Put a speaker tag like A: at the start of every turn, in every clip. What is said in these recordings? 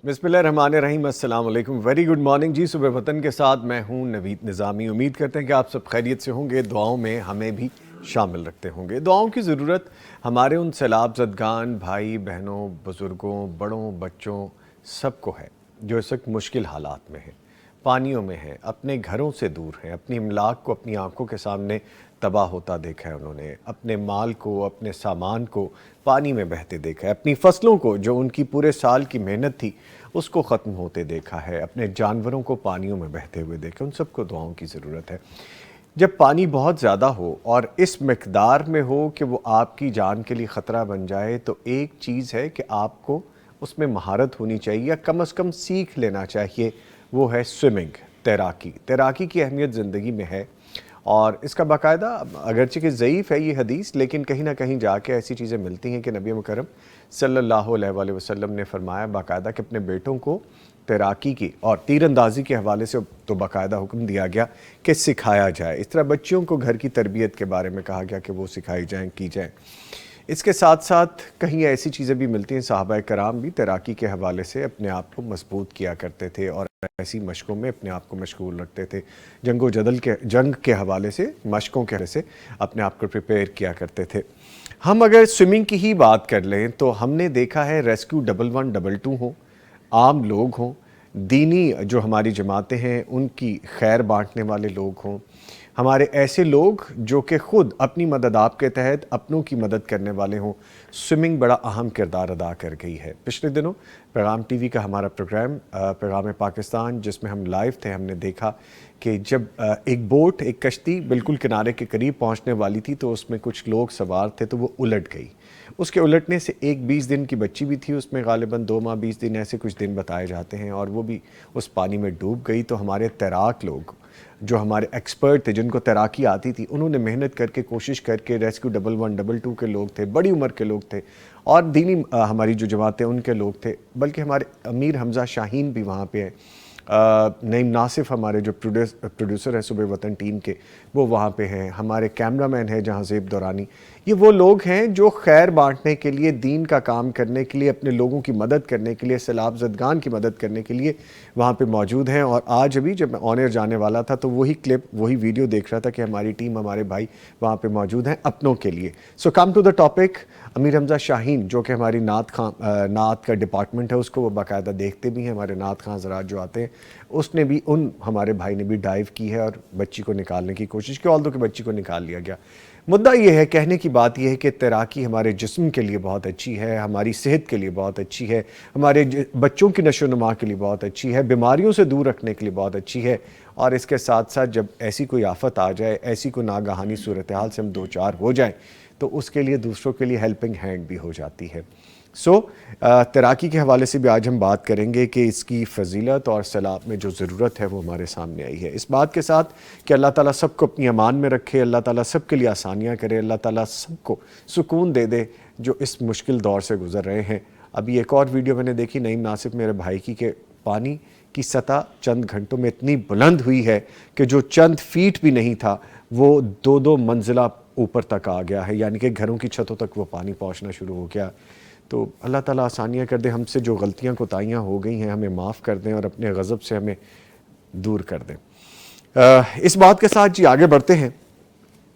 A: بسم اللہ الرحمن الرحیم، السلام علیکم، ویری گڈ مارننگ جی۔ صبح وطن کے ساتھ میں ہوں نوید نظامی۔ امید کرتے ہیں کہ آپ سب خیریت سے ہوں گے، دعاؤں میں ہمیں بھی شامل رکھتے ہوں گے۔ دعاؤں کی ضرورت ہمارے ان سیلاب زدگان بھائی بہنوں، بزرگوں، بڑوں، بچوں سب کو ہے جو اس وقت مشکل حالات میں ہیں، پانیوں میں ہیں، اپنے گھروں سے دور ہیں، اپنی املاک کو اپنی آنکھوں کے سامنے تباہ ہوتا دیکھا ہے، انہوں نے اپنے مال کو، اپنے سامان کو پانی میں بہتے دیکھا ہے، اپنی فصلوں کو جو ان کی پورے سال کی محنت تھی اس کو ختم ہوتے دیکھا ہے، اپنے جانوروں کو پانیوں میں بہتے ہوئے دیکھا۔ ان سب کو دعاؤں کی ضرورت ہے۔ جب پانی بہت زیادہ ہو اور اس مقدار میں ہو کہ وہ آپ کی جان کے لیے خطرہ بن جائے، تو ایک چیز ہے کہ آپ کو اس میں مہارت ہونی چاہیے یا کم از کم سیکھ لینا چاہیے، وہ ہے سوئمنگ، تیراکی۔ تیراکی کی اہمیت زندگی میں ہے، اور اس کا باقاعدہ اگرچہ کہ ضعیف ہے یہ حدیث، لیکن کہیں نہ کہیں جا کے ایسی چیزیں ملتی ہیں کہ نبی مکرم صلی اللہ علیہ وآلہ وسلم نے فرمایا باقاعدہ کہ اپنے بیٹوں کو تیراکی کی اور تیر اندازی کے حوالے سے تو باقاعدہ حکم دیا گیا کہ سکھایا جائے۔ اس طرح بچیوں کو گھر کی تربیت کے بارے میں کہا گیا کہ وہ سکھائی جائیں، کی جائیں۔ اس کے ساتھ ساتھ کہیں ایسی چیزیں بھی ملتی ہیں، صحابہ کرام بھی تیراکی کے حوالے سے اپنے آپ کو مضبوط کیا کرتے تھے اور ایسی مشقوں میں اپنے آپ کو مشغول رکھتے تھے، جنگ کے حوالے سے، مشقوں کے حوالے سے اپنے آپ کو پریپیئر کیا کرتے تھے۔ ہم اگر سوئمنگ کی ہی بات کر لیں تو ہم نے دیکھا ہے ریسکیو 1112 ہوں، عام لوگ ہوں، دینی جو ہماری جماعتیں ہیں ان کی خیر بانٹنے والے لوگ ہوں، ہمارے ایسے لوگ جو کہ خود اپنی مدد آپ کے تحت اپنوں کی مدد کرنے والے ہوں، سوئمنگ بڑا اہم کردار ادا کر گئی ہے۔ پچھلے دنوں پیغام ٹی وی کا ہمارا پروگرام پیغام پاکستان، جس میں ہم لائیو تھے، ہم نے دیکھا کہ جب ایک بوٹ، ایک کشتی بالکل کنارے کے قریب پہنچنے والی تھی تو اس میں کچھ لوگ سوار تھے تو وہ الٹ گئی۔ اس کے الٹنے سے ایک 20 دن کی بچی بھی تھی اس میں، غالباً 2 ماہ 20 دن ایسے کچھ دن بتائے جاتے ہیں، اور وہ بھی اس پانی میں ڈوب گئی۔ تو ہمارے تیراک لوگ جو ہمارے ایکسپرٹ تھے، جن کو تیراکی آتی تھی، انہوں نے محنت کر کے کوشش کر کے ریسکیو 1112 کے لوگ تھے، بڑی عمر کے لوگ تھے، اور دینی ہماری جو جماعتیں ان کے لوگ تھے، بلکہ ہمارے امیر حمزہ شاہین بھی وہاں پہ ہیں، نعیم ناصف ہمارے جو پروڈیوسر ہے صبح وطن ٹیم کے، وہ وہاں پہ ہیں، ہمارے کیمرہ مین ہیں جہاں زیب دورانی۔ یہ وہ لوگ ہیں جو خیر بانٹنے کے لیے، دین کا کام کرنے کے لیے، اپنے لوگوں کی مدد کرنے کے لیے، سیلاب زدگان کی مدد کرنے کے لیے وہاں پہ موجود ہیں۔ اور آج ابھی جب میں آن ایئر جانے والا تھا تو وہی کلپ، وہی ویڈیو دیکھ رہا تھا کہ ہماری ٹیم، ہمارے بھائی وہاں پہ موجود ہیں اپنوں کے لیے۔ سو کم ٹو دا ٹاپک، امیر حمزہ شاہین جو کہ ہماری نعت کا ڈپارٹمنٹ ہے، اس کو وہ باقاعدہ دیکھتے بھی ہیں، ہمارے نعت خواں حضرات جو آتے ہیں، اس نے بھی، ہمارے بھائی نے بھی ڈائیو کی ہے اور بچی کو نکالنے کی کوشش کی، آلدو کہ بچی کو نکال لیا گیا۔ مدعا یہ ہے، کہنے کی بات یہ ہے کہ تیراکی ہمارے جسم کے لیے بہت اچھی ہے، ہماری صحت کے لیے بہت اچھی ہے، ہمارے بچوں کی نشو و نما کے لیے بہت اچھی ہے، بیماریوں سے دور رکھنے کے لیے بہت اچھی ہے، اور اس کے ساتھ ساتھ جب ایسی کوئی آفت آ جائے، ایسی کوئی ناگہانی صورتحال سے ہم دوچار ہو جائیں تو اس کے لیے دوسروں کے لیے ہیلپنگ ہینڈ بھی ہو جاتی ہے۔ تیراکی کے حوالے سے بھی آج ہم بات کریں گے کہ اس کی فضیلت اور سیلاب میں جو ضرورت ہے وہ ہمارے سامنے آئی ہے، اس بات کے ساتھ کہ اللہ تعالیٰ سب کو اپنی امان میں رکھے، اللہ تعالیٰ سب کے لیے آسانیاں کرے، اللہ تعالیٰ سب کو سکون دے دے جو اس مشکل دور سے گزر رہے ہیں۔ ابھی ایک اور ویڈیو میں نے دیکھی نعیم ناصف میرے بھائی کی، کہ پانی کی سطح چند گھنٹوں میں اتنی بلند ہوئی ہے کہ جو چند فیٹ بھی نہیں تھا وہ 2 منزلہ اوپر تک آ گیا ہے، یعنی کہ گھروں کی چھتوں تک وہ پانی پہنچنا شروع ہو گیا۔ تو اللہ تعالیٰ آسانیاں کر دے، ہم سے جو غلطیاں کوتاہیاں ہو گئی ہیں ہمیں معاف کر دیں اور اپنے غضب سے ہمیں دور کر دیں۔ اس بات کے ساتھ جی آگے بڑھتے ہیں،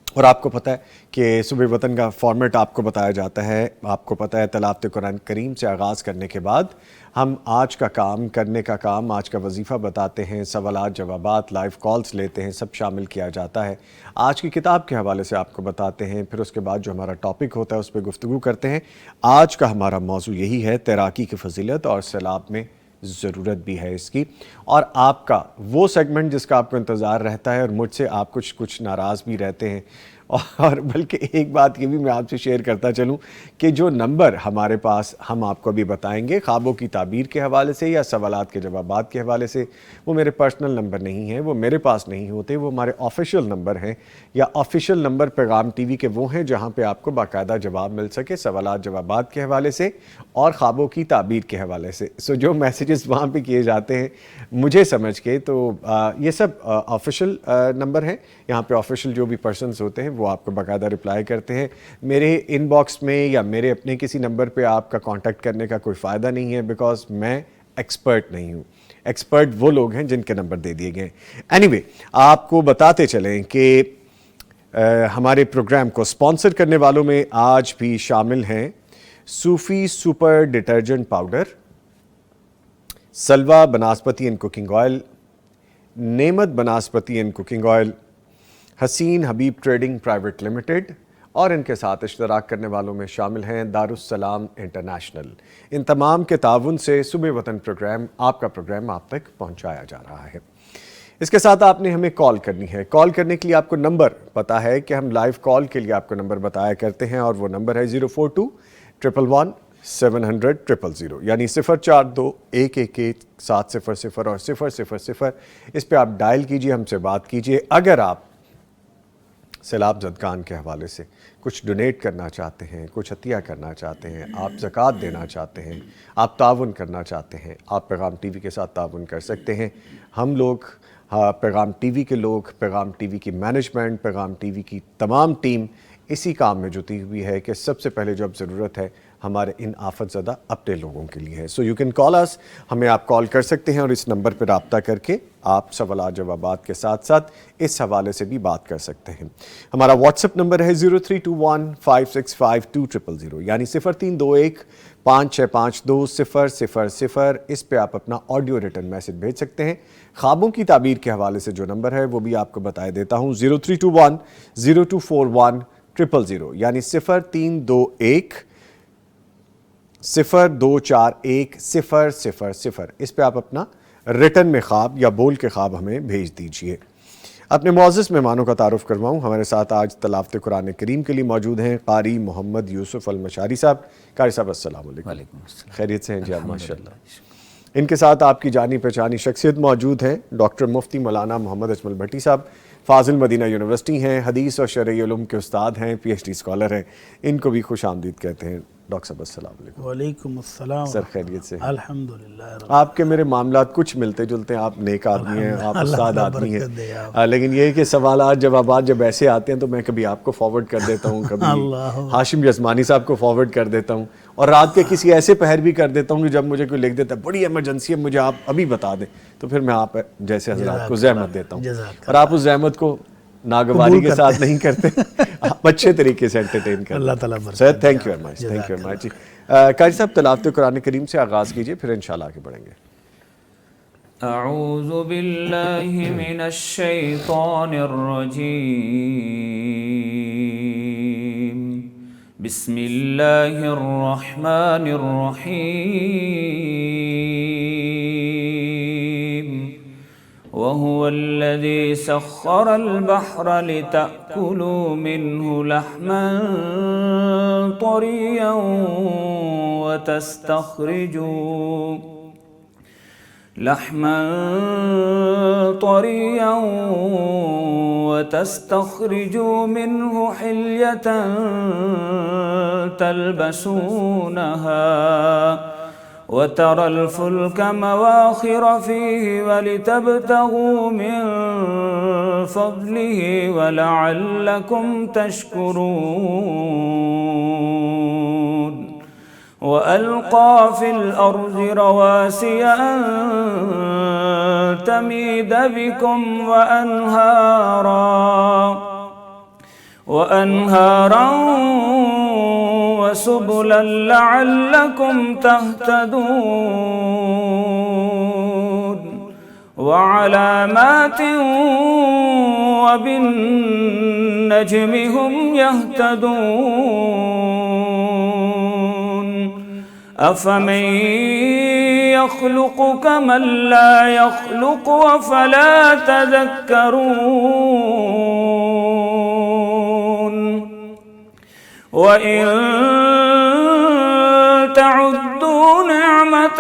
A: اور آپ کو پتہ ہے کہ صبح وطن کا فارمیٹ آپ کو بتایا جاتا ہے، آپ کو پتہ ہے تلاوت قرآن کریم سے آغاز کرنے کے بعد ہم آج کا کام کرنے کا کام، آج کا وظیفہ بتاتے ہیں، سوالات جوابات، لائیو کالز لیتے ہیں، سب شامل کیا جاتا ہے، آج کی کتاب کے حوالے سے آپ کو بتاتے ہیں، پھر اس کے بعد جو ہمارا ٹاپک ہوتا ہے اس پہ گفتگو کرتے ہیں۔ آج کا ہمارا موضوع یہی ہے، تیراکی کی فضیلت اور سیلاب میں ضرورت بھی ہے اس کی، اور آپ کا وہ سیگمنٹ جس کا آپ کو انتظار رہتا ہے، اور مجھ سے آپ کچھ ناراض بھی رہتے ہیں، اور بلکہ ایک بات یہ بھی میں آپ سے شیئر کرتا چلوں کہ جو نمبر ہمارے پاس ہم آپ کو ابھی بتائیں گے خوابوں کی تعبیر کے حوالے سے یا سوالات کے جوابات کے حوالے سے، وہ میرے پرسنل نمبر نہیں ہیں، وہ میرے پاس نہیں ہوتے، وہ ہمارے آفیشیل نمبر ہیں، یا آفیشیل نمبر پیغام ٹی وی کے وہ ہیں جہاں پہ آپ کو باقاعدہ جواب مل سکے سوالات جوابات کے حوالے سے اور خوابوں کی تعبیر کے حوالے سے۔ جو میسیجز وہاں پہ کیے جاتے ہیں مجھے سمجھ کے، تو یہ سب آفیشیل نمبر ہیں، یہاں پہ آفیشیل جو بھی پرسنز ہوتے ہیں وہ آپ کو باقاعدہ رپلائی کرتے ہیں۔ میرے ان باکس میں یا میرے اپنے کسی نمبر پہ آپ کا کانٹیکٹ کرنے کا کوئی فائدہ نہیں ہے، بیکاز میں ایکسپرٹ نہیں ہوں. ایکسپرٹ وہ لوگ ہیں جن کے نمبر دے دیے گئے. اینی آپ کو بتاتے چلیں کہ ہمارے پروگرام کو اسپانسر کرنے والوں میں آج بھی شامل ہیں صوفی سپر ڈٹرجنٹ پاؤڈر، سلوا banaspati and cooking oil, Nemat Banaspati and cooking oil, Hussain Habib trading private limited, اور ان کے ساتھ اشتراک کرنے والوں میں شامل ہیں دارالسلام انٹرنیشنل. ان تمام کے تعاون سے صبح وطن پروگرام، آپ کا پروگرام آپ تک پہنچایا جا رہا ہے. اس کے ساتھ آپ نے ہمیں کال کرنی ہے. کال کرنے کے لیے آپ کو نمبر پتا ہے کہ ہم لائیو کال کے لیے آپ کو نمبر بتایا کرتے ہیں، اور وہ نمبر ہے 042-111-700-000، یعنی 042-111-700 اور 000. اس پہ آپ ڈائل کیجئے، ہم سے بات کیجئے. اگر آپ سیلاب زدگان کے حوالے سے کچھ ڈونیٹ کرنا چاہتے ہیں، کچھ عطیہ کرنا چاہتے ہیں، آپ زکوٰۃ دینا چاہتے ہیں، آپ تعاون کرنا چاہتے ہیں، آپ پیغام ٹی وی کے ساتھ تعاون کر سکتے ہیں. ہم لوگ پیغام ٹی وی کے لوگ، پیغام ٹی وی کی مینجمنٹ، پیغام ٹی وی کی تمام ٹیم اسی کام میں جٹی ہوئی ہے کہ سب سے پہلے جو اب ضرورت ہے ہمارے ان آفت زدہ اپنے لوگوں کے لیے ہے. سو یو کین کال اس، ہمیں آپ کال کر سکتے ہیں اور اس نمبر پہ رابطہ کر کے آپ سوالات جوابات کے ساتھ ساتھ اس حوالے سے بھی بات کر سکتے ہیں. ہمارا واٹس ایپ نمبر ہے 0321565200، یعنی 0321565200. اس پہ آپ اپنا آڈیو ریٹن میسج بھیج سکتے ہیں. خوابوں کی تعبیر کے حوالے سے جو نمبر ہے وہ بھی آپ کو بتایا دیتا ہوں، 0321024100، یعنی 0321024100. اس پہ آپ اپنا ریٹن میں خواب یا بول کے خواب ہمیں بھیج دیجئے. اپنے معزز مہمانوں کا تعارف کرواؤں. ہمارے ساتھ آج تلاوت قرآن کریم کے لیے موجود ہیں قاری محمد یوسف المشاری صاحب. قاری صاحب السلام علیکم.
B: وعلیکم السلام.
A: خیریت سے ہیں جی آپ؟ ماشاءاللہ. ان کے ساتھ آپ کی جانی پہچانی شخصیت موجود ہیں، ڈاکٹر مفتی مولانا محمد اجمل بھٹی صاحب، فاضل مدینہ یونیورسٹی ہیں، حدیث اور شرعی علوم کے استاد ہیں، پی ایچ ڈی اسکالر ہیں. ان کو بھی خوش آمدید کہتے ہیں. ڈاکٹر صاحب السلام علیکم.
C: وعلیکم السلام.
A: سر خیریت سے؟
C: الحمدللہ.
A: آپ کے میرے معاملات کچھ ملتے جلتے ہیں، آپ نیک آدمی ہیں، آپ استاد آدمی ہیں، لیکن یہ کہ سوالات جوابات جب ایسے آتے ہیں تو میں کبھی آپ کو فارورڈ کر دیتا ہوں، کبھی ہاشم یزمانی صاحب کو فارورڈ کر دیتا ہوں، اور رات کے کسی ایسے پہر بھی کر دیتا ہوں کہ جب مجھے کوئی لکھ دیتا ہے بڑی ایمرجنسی ہے مجھے آپ ابھی بتا دیں، تو پھر میں آپ جیسے حضرات کو زحمت دیتا ہوں، اور آپ اس زحمت کو ناگواری کے ساتھ نہیں کرتے، آپ اچھے طریقے سے انٹرٹین کرتے ہیں.
C: اللہ تعالیٰ برکت.
A: Sir thank you very much, thank you very much. قاری صاحب تلاوت قرآن کریم سے آغاز کیجئے، پھر انشاءاللہ آگے بڑھیں گے.
B: اعوذ باللہ من الشیطان الرجیم، بسم اللہ الرحمن الرحیم. وهو الذي سخر البحر لتأكلوا منه لحما طريا وتستخرجوا منه حلية تلبسونها وترى الفلك مواخر فيه ولتبتغوا من فضله ولعلكم تشكرون. وألقى في الأرض رواسي أن تميد بكم وأنهارا وسبلا لعلكم تهتدون. وعلامات وبالنجم هم يهتدون. أفمن يخلق كمن لا يخلق أفلا تذكرون. وإن تعدوا نعمة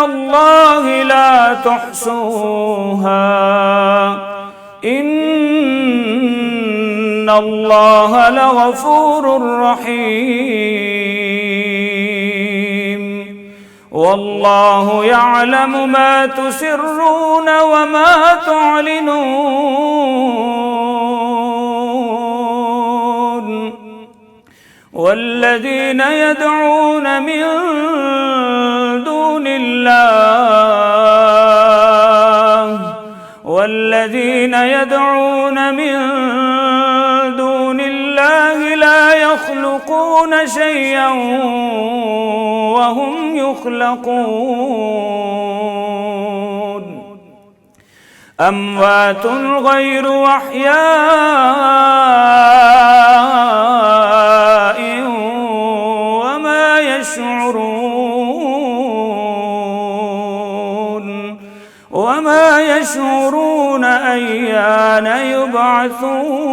B: الله لا تحصوها إن الله لغفور رحيم. والله يعلم ما تسرون وما تعلنون. والذين يدعون من دون الله لا يخلقون شيئا وهم يخلقون أموات غير أحياء وما يشعرون أيان يبعثون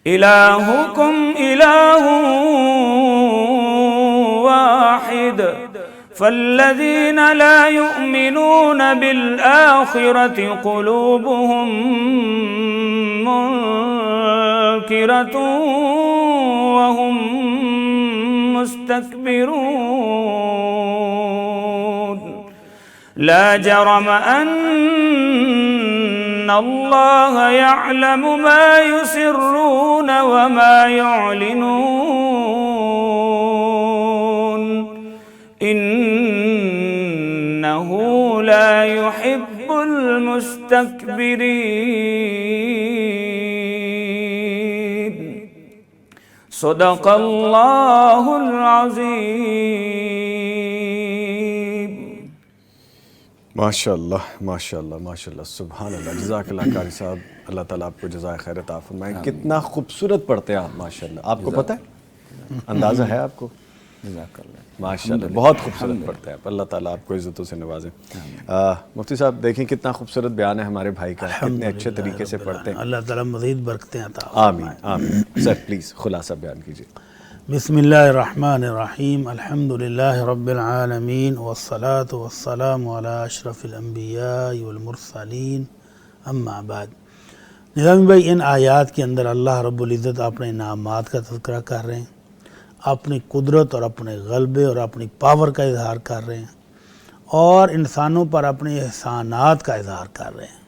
B: إلهكم إله واحد فالذين لا يؤمنون بالآخرة قلوبهم منكرة وهم مستكبرون لا جرم أن الله يعلم ما يسرون وما يعلنون إنه لا يحب المستكبرين صدق الله العظيم
A: ماشاءاللہ ماشاءاللہ ماشاءاللہ سبحان اللہ. جزاک اللہ قاری صاحب, اللہ تعالیٰ آپ کو جزائے خیر عطا فرمائے. کتنا خوبصورت پڑھتے ہیں آپ ماشاءاللہ. آپ کو پتہ ہے, اندازہ ہے آپ کو؟
B: جزاک اللہ.
A: ماشاءاللہ بہت خوبصورت پڑھتے ہیں آپ. اللہ تعالیٰ آپ کو عزتوں سے نوازے. مفتی صاحب دیکھیں کتنا خوبصورت بیان ہے ہمارے بھائی کا, کتنے اچھے طریقے سے پڑھتے ہیں.
C: اللہ تعالیٰ مزید برکتیں عطا.
A: آمین آمین. سر پلیز خلاصہ بیان کیجیے.
C: بسم اللہ الرحمن الرحیم. الحمدللہ رب العالمین والصلاة والسلام علی اشرف الانبیاء والمرسلین اما بعد. نظامی بھائی, ان آیات کے اندر اللہ رب العزت اپنے انعامات کا تذکرہ کر رہے ہیں, اپنی قدرت اور اپنے غلبے اور اپنی پاور کا اظہار کر رہے ہیں, اور انسانوں پر اپنے احسانات کا اظہار کر رہے ہیں.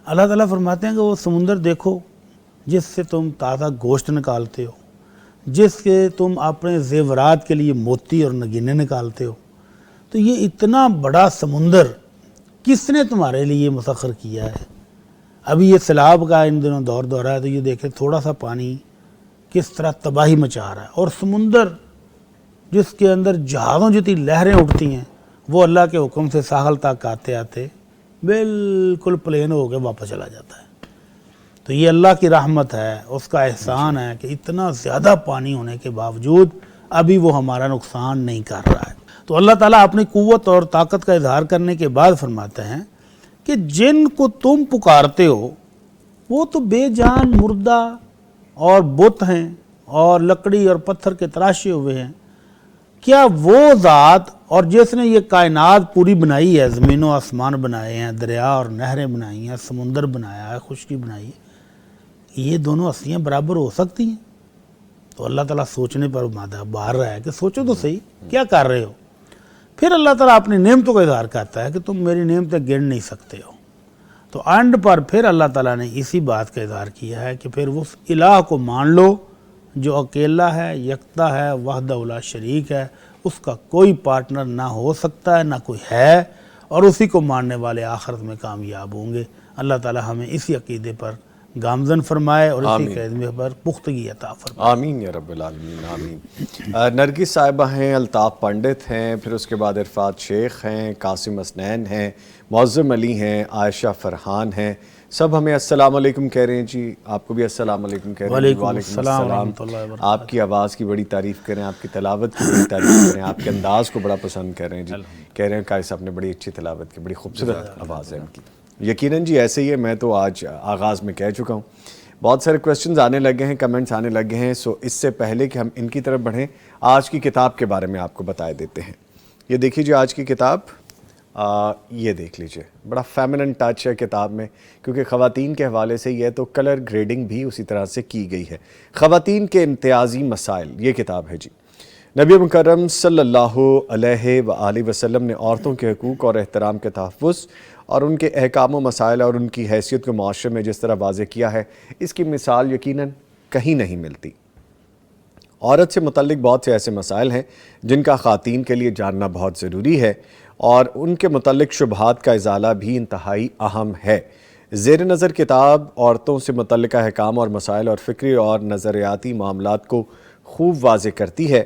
C: اللہ تعالیٰ فرماتے ہیں کہ وہ سمندر دیکھو جس سے تم تازہ گوشت نکالتے ہو, جس کے تم اپنے زیورات کے لیے موتی اور نگینے نکالتے ہو. تو یہ اتنا بڑا سمندر کس نے تمہارے لیے مسخر کیا ہے؟ ابھی یہ سیلاب کا ان دنوں دور ہے, تو یہ دیکھیں تھوڑا سا پانی کس طرح تباہی مچا رہا ہے, اور سمندر جس کے اندر جہازوں جتنی لہریں اٹھتی ہیں وہ اللہ کے حکم سے ساحل تک آتے آتے بالکل پلین ہو کے واپس چلا جاتا ہے. تو یہ اللہ کی رحمت ہے, اس کا احسان ہے کہ اتنا زیادہ پانی ہونے کے باوجود ابھی وہ ہمارا نقصان نہیں کر رہا ہے. تو اللہ تعالیٰ اپنی قوت اور طاقت کا اظہار کرنے کے بعد فرماتے ہیں کہ جن کو تم پکارتے ہو وہ تو بے جان مردہ اور بت ہیں اور لکڑی اور پتھر کے تراشے ہوئے ہیں. کیا وہ ذات اور جس نے یہ کائنات پوری بنائی ہے, زمین و آسمان بنائے ہیں, دریا اور نہریں بنائی ہیں, سمندر بنایا ہے, خشکی بنائی ہے, یہ دونوں ہستیاں برابر ہو سکتی ہیں؟ تو اللہ تعالیٰ سوچنے پر باہر رہا ہے کہ سوچو تو صحیح کیا کر رہے ہو. پھر اللہ تعالیٰ اپنی نعمتوں کا اظہار کرتا ہے کہ تم میری نعمتیں گن نہیں سکتے ہو. تو اینڈ پر پھر اللہ تعالیٰ نے اسی بات کا اظہار کیا ہے کہ پھر اس الہ کو مان لو جو اکیلا ہے, یکتا ہے, وحدہ لا شریک ہے, اس کا کوئی پارٹنر نہ ہو سکتا ہے نہ کوئی ہے, اور اسی کو ماننے والے آخرت میں کامیاب ہوں گے. اللہ تعالیٰ ہمیں اسی عقیدے پر گامزن فرمائے اور اسی عقیدے پر پختگی عطا فرمائے.
A: آمین یا رب العالمین آمین. نرگس صاحبہ ہیں, الطاف پنڈت ہیں, پھر اس کے بعد عرفات شیخ ہیں, قاسم اسنین ہیں, معظم علی ہیں, عائشہ فرحان ہیں. سب ہمیں السلام علیکم کہہ رہے ہیں جی. آپ کو بھی السلام علیکم کہہ رہے ہیں.
C: وعلیکم السلام ورحمۃ اللہ وبرکاتہ.
A: آپ کی آواز کی بڑی تعریف کریں, آپ کی تلاوت کی بڑی تعریف کریں, آپ کے انداز کو بڑا پسند کر رہے ہیں جی. کہہ رہے ہیں قاری صاحب نے بڑی اچھی تلاوت کی, بڑی خوبصورت آواز ہے ان کی. یقیناً جی ایسے ہی ہے. میں تو آج آغاز میں کہہ چکا ہوں, بہت سارے کویسچنز آنے لگے ہیں, کمنٹس آنے لگے ہیں. سو اس سے پہلے کہ ہم ان کی طرف بڑھیں, آج کی کتاب کے بارے میں آپ کو بتائے دیتے ہیں. یہ دیکھ لیجیے آج کی کتاب, یہ دیکھ لیجئے, بڑا فیمنن ٹچ ہے کتاب میں, کیونکہ خواتین کے حوالے سے یہ تو کلر گریڈنگ بھی اسی طرح سے کی گئی ہے. خواتین کے امتیازی مسائل, یہ کتاب ہے جی. نبی مکرم صلی اللہ علیہ وآلہ وسلم نے عورتوں کے حقوق اور احترام کے تحفظ اور ان کے احکام و مسائل اور ان کی حیثیت کو معاشرے میں جس طرح واضح کیا ہے، اس کی مثال یقیناً کہیں نہیں ملتی۔ عورت سے متعلق بہت سے ایسے مسائل ہیں جن کا خواتین کے لیے جاننا بہت ضروری ہے، اور ان کے متعلق شبہات کا ازالہ بھی انتہائی اہم ہے۔ زیر نظر کتاب عورتوں سے متعلقہ احکام اور مسائل اور فکری اور نظریاتی معاملات کو خوب واضح کرتی ہے۔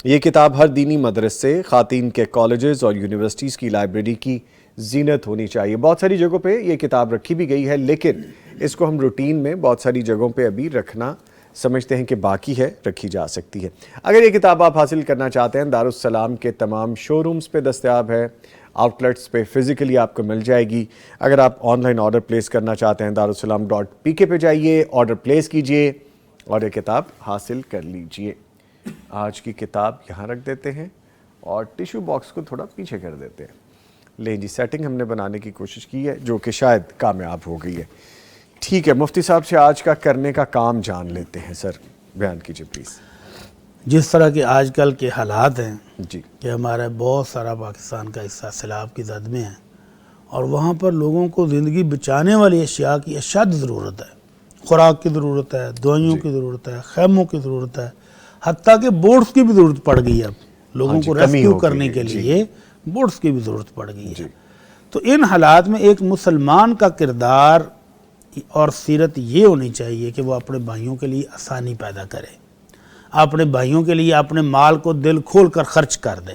A: یہ کتاب ہر دینی مدرسے، خواتین کے کالجز اور یونیورسٹیز کی لائبریری کی زینت ہونی چاہیے۔ بہت ساری جگہوں پہ یہ کتاب رکھی بھی گئی ہے، لیکن اس کو ہم روٹین میں بہت ساری جگہوں پہ ابھی رکھنا سمجھتے ہیں کہ باقی ہے، رکھی جا سکتی ہے۔ اگر یہ کتاب آپ حاصل کرنا چاہتے ہیں، دارالسلام کے تمام شو رومز پہ دستیاب ہے، آؤٹ لیٹس پہ فزیکلی آپ کو مل جائے گی۔ اگر آپ آن لائن آرڈر پلیس کرنا چاہتے ہیں، darussalam.pk پہ جائیے، آرڈر پلیس کیجئے اور یہ کتاب حاصل کر لیجئے۔ آج کی کتاب یہاں رکھ دیتے ہیں اور ٹیشو باکس کو تھوڑا پیچھے کر دیتے ہیں۔ لیں جی، سیٹنگ ہم نے بنانے کی کوشش کی ہے جو کہ شاید کامیاب ہو گئی ہے۔ ٹھیک ہے، مفتی صاحب سے آج کا کرنے کا کام جان لیتے ہیں۔ سر بیان کیجئے پلیز۔
C: جس طرح کے آج کل کے حالات ہیں
A: جی
C: کہ ہمارا بہت سارا پاکستان کا حصہ سیلاب کی زد میں ہے، اور وہاں پر لوگوں کو زندگی بچانے والی اشیاء کی اشد ضرورت ہے۔ خوراک کی ضرورت ہے، دوائیوں کی ضرورت ہے، خیموں کی ضرورت ہے، حتیٰ کہ بورڈز کی بھی ضرورت پڑ گئی ہے۔ اب لوگوں کو ریسکیو کرنے کے لیے بورڈز کی بھی ضرورت پڑ گئی ہے۔ تو ان حالات میں ایک مسلمان کا کردار اور سیرت یہ ہونی چاہیے کہ وہ اپنے بھائیوں کے لیے آسانی پیدا کرے، اپنے بھائیوں کے لیے اپنے مال کو دل کھول کر خرچ کر دے۔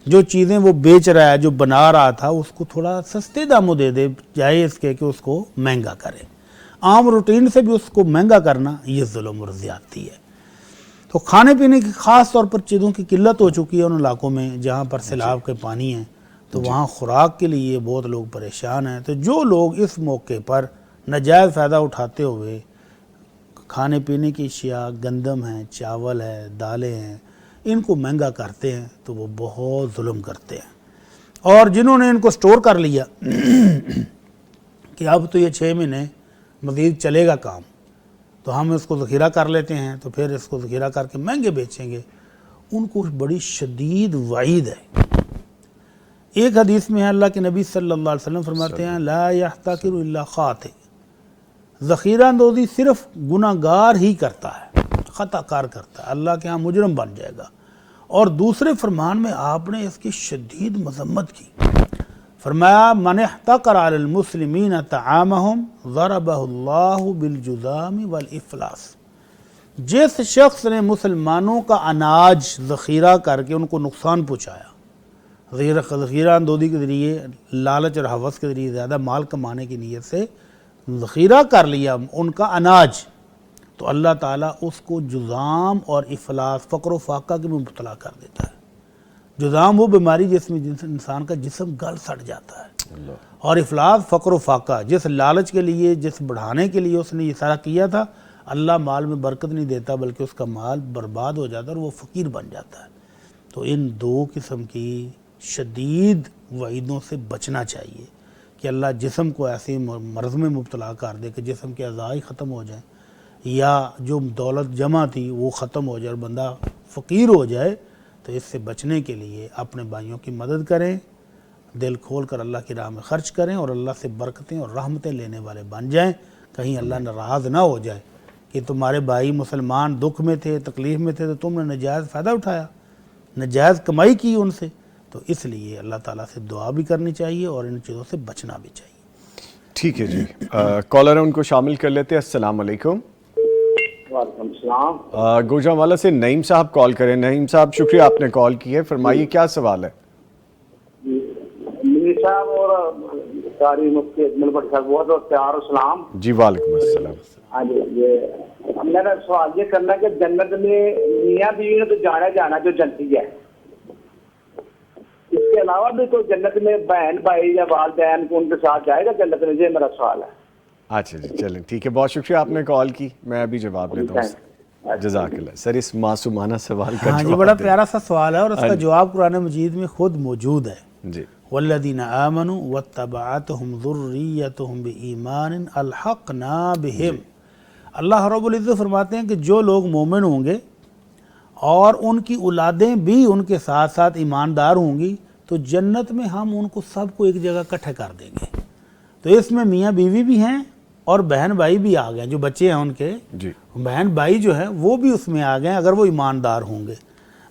C: جو چیزیں وہ بیچ رہا ہے، جو بنا رہا تھا، اس کو تھوڑا سستے داموں دے دے، جائے اس کے کہ اس کو مہنگا کرے۔ عام روٹین سے بھی اس کو مہنگا کرنا یہ ظلم اور زیادتی ہے۔ تو کھانے پینے کی خاص طور پر چیزوں کی قلت ہو چکی ہے ان علاقوں میں جہاں پر سیلاب کے پانی ہیں، تو وہاں خوراک کے لیے بہت لوگ پریشان ہیں۔ تو جو لوگ اس موقع پر ناجائز فائدہ اٹھاتے ہوئے کھانے پینے کی اشیاء، گندم ہے، چاول ہے، دالیں ہیں، ان کو مہنگا کرتے ہیں، تو وہ بہت ظلم کرتے ہیں۔ اور جنہوں نے ان کو سٹور کر لیا کہ اب تو یہ 6 مہینے مزید چلے گا کام، تو ہم اس کو ذخیرہ کر لیتے ہیں، تو پھر اس کو ذخیرہ کر کے مہنگے بیچیں گے، ان کو بڑی شدید وعید ہے۔ ایک حدیث میں ہے، اللہ کے نبی صلی اللہ علیہ وسلم فرماتے ہیں، لا یحتکر الا خاطئ، ذخیرہ اندوزی صرف گناہ گار ہی کرتا ہے، خطا کار کرتا ہے، اللہ کے ہاں مجرم بن جائے گا۔ اور دوسرے فرمان میں آپ نے اس کی شدید مذمت کی، فرمایا من احتقر علی المسلمین طعامہم ضربہ اللہ بالجذام والافلاس، جس شخص نے مسلمانوں کا اناج ذخیرہ کر کے ان کو نقصان پہنچایا، ذخیرہ اندوزی کے ذریعے، لالچ اور ہوس کے ذریعے زیادہ مال کمانے کی نیت سے ذخیرہ کر لیا ان کا اناج، تو اللہ تعالیٰ اس کو جذام اور افلاس، فقر و فاقہ کے میں مبتلا کر دیتا ہے۔ جذام وہ بیماری جس میں انسان کا جسم گل سڑ جاتا ہے، اور افلاس فقر و فاقہ، جس لالچ کے لیے، جس بڑھانے کے لیے اس نے یہ سارا کیا تھا، اللہ مال میں برکت نہیں دیتا بلکہ اس کا مال برباد ہو جاتا ہے اور وہ فقیر بن جاتا ہے۔ تو ان دو قسم کی شدید وعیدوں سے بچنا چاہیے کہ اللہ جسم کو ایسے مرض میں مبتلا کر دے کہ جسم کے اعضاء ختم ہو جائیں، یا جو دولت جمع تھی وہ ختم ہو جائے اور بندہ فقیر ہو جائے۔ تو اس سے بچنے کے لیے اپنے بھائیوں کی مدد کریں، دل کھول کر اللہ کی راہ میں خرچ کریں، اور اللہ سے برکتیں اور رحمتیں لینے والے بن جائیں۔ کہیں اللہ ناراض نہ ہو جائے کہ تمہارے بھائی مسلمان دکھ میں تھے، تکلیف میں تھے، تو تم نے ناجائز فائدہ اٹھایا، ناجائز کمائی کی ان سے۔ تو اس لیے اللہ تعالیٰ سے دعا بھی کرنی چاہیے اور ان چیزوں سے بچنا بھی چاہیے۔
A: ٹھیک ہے جی، کالر ان کو شامل کر لیتے ہیں۔ السلام علیکم۔
D: وعلیکم السلام۔
A: گوجرانوالا سے نعیم صاحب کال کریں۔ نعیم صاحب شکریہ آپ نے کال کی ہے، فرمائیے کیا سوال ہے؟
D: منیر صاحب اور قاری مفتی اجمل بٹ صاحب بہت بہت پیار و سلام۔
A: جی وعلیکم السلام۔
D: ہاں جی، یہ میرا سوال یہ کرنا کہ جنت میں میاں بیوی نے تو جانا جو جنتی ہے، اس کے علاوہ بھی کوئی جنت میں بہن بھائی یا والدین کو ان کے ساتھ جائے گا جنت میں؟ یہ میرا سوال ہے۔
A: اچھا جی، چلیں ٹھیک ہے، بہت شکریہ آپ نے کال کی، میں ابھی جواب لیتا ہوں۔ جزاک اللہ سر، اس معصومانہ سوال کا
C: ہاں جی، بڑا پیارا سا سوال ہے اور اس کا جواب قرآن مجید میں خود موجود ہے۔
A: جی،
C: والذین آمنوا واتبعتهم ذریتهم بایمان الحقنا بہم۔ اللہ رب العزت فرماتے ہیں کہ جو لوگ مومن ہوں گے اور ان کی اولادیں بھی ان کے ساتھ ساتھ ایماندار ہوں گی تو جنت میں ہم ان کو سب کو ایک جگہ اکٹھے کر دیں گے. تو اس میں میاں بیوی بھی ہیں اور بہن بھائی بھی آ گئے, جو بچے ہیں ان کے بہن بھائی جو ہیں وہ بھی اس میں آ گئے اگر وہ ایماندار ہوں گے.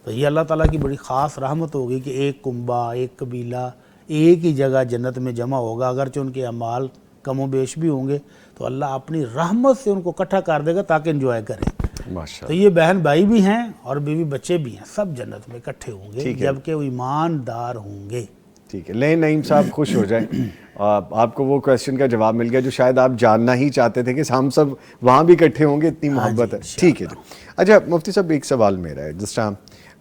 C: تو یہ اللہ تعالیٰ کی بڑی خاص رحمت ہوگی کہ ایک کنبہ, ایک قبیلہ ایک ہی جگہ جنت میں جمع ہوگا. اگرچہ ان کے اعمال کم و بیش بھی ہوں گے تو اللہ اپنی رحمت سے ان کو اکٹھا کر دے گا تاکہ انجوائے کریں. تو یہ بہن بھائی بھی ہیں اور بیوی بچے بھی ہیں, سب جنت میں اکٹھے ہوں گے جبکہ وہ ایماندار ہوں گے.
A: ٹھیک ہے, لیں نعیم صاحب خوش ہو جائیں. آپ کو وہ کویسچن کا جواب مل گیا جو شاید آپ جاننا ہی چاہتے تھے کہ ہم سب وہاں بھی اکٹھے ہوں گے, اتنی محبت ہے. ٹھیک ہے جی. اچھا مفتی صاحب, ایک سوال میرا ہے. جس طرح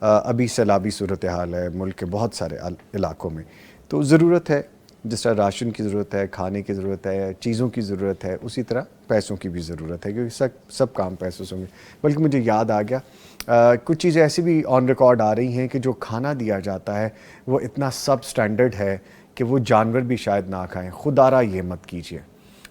A: ابھی سیلابی صورتحال ہے ملک کے بہت سارے علاقوں میں, تو ضرورت ہے جس طرح راشن کی ضرورت ہے, کھانے کی ضرورت ہے, چیزوں کی ضرورت ہے, اسی طرح پیسوں کی بھی ضرورت ہے, کیونکہ سب کام پیسوں سے ہوں گے. بلکہ مجھے یاد آ گیا کچھ چیزیں ایسی بھی آن ریکارڈ آ رہی ہیں کہ جو کھانا دیا جاتا ہے وہ اتنا سب سٹینڈرڈ ہے کہ وہ جانور بھی شاید نہ کھائیں. خدا را یہ مت کیجیے.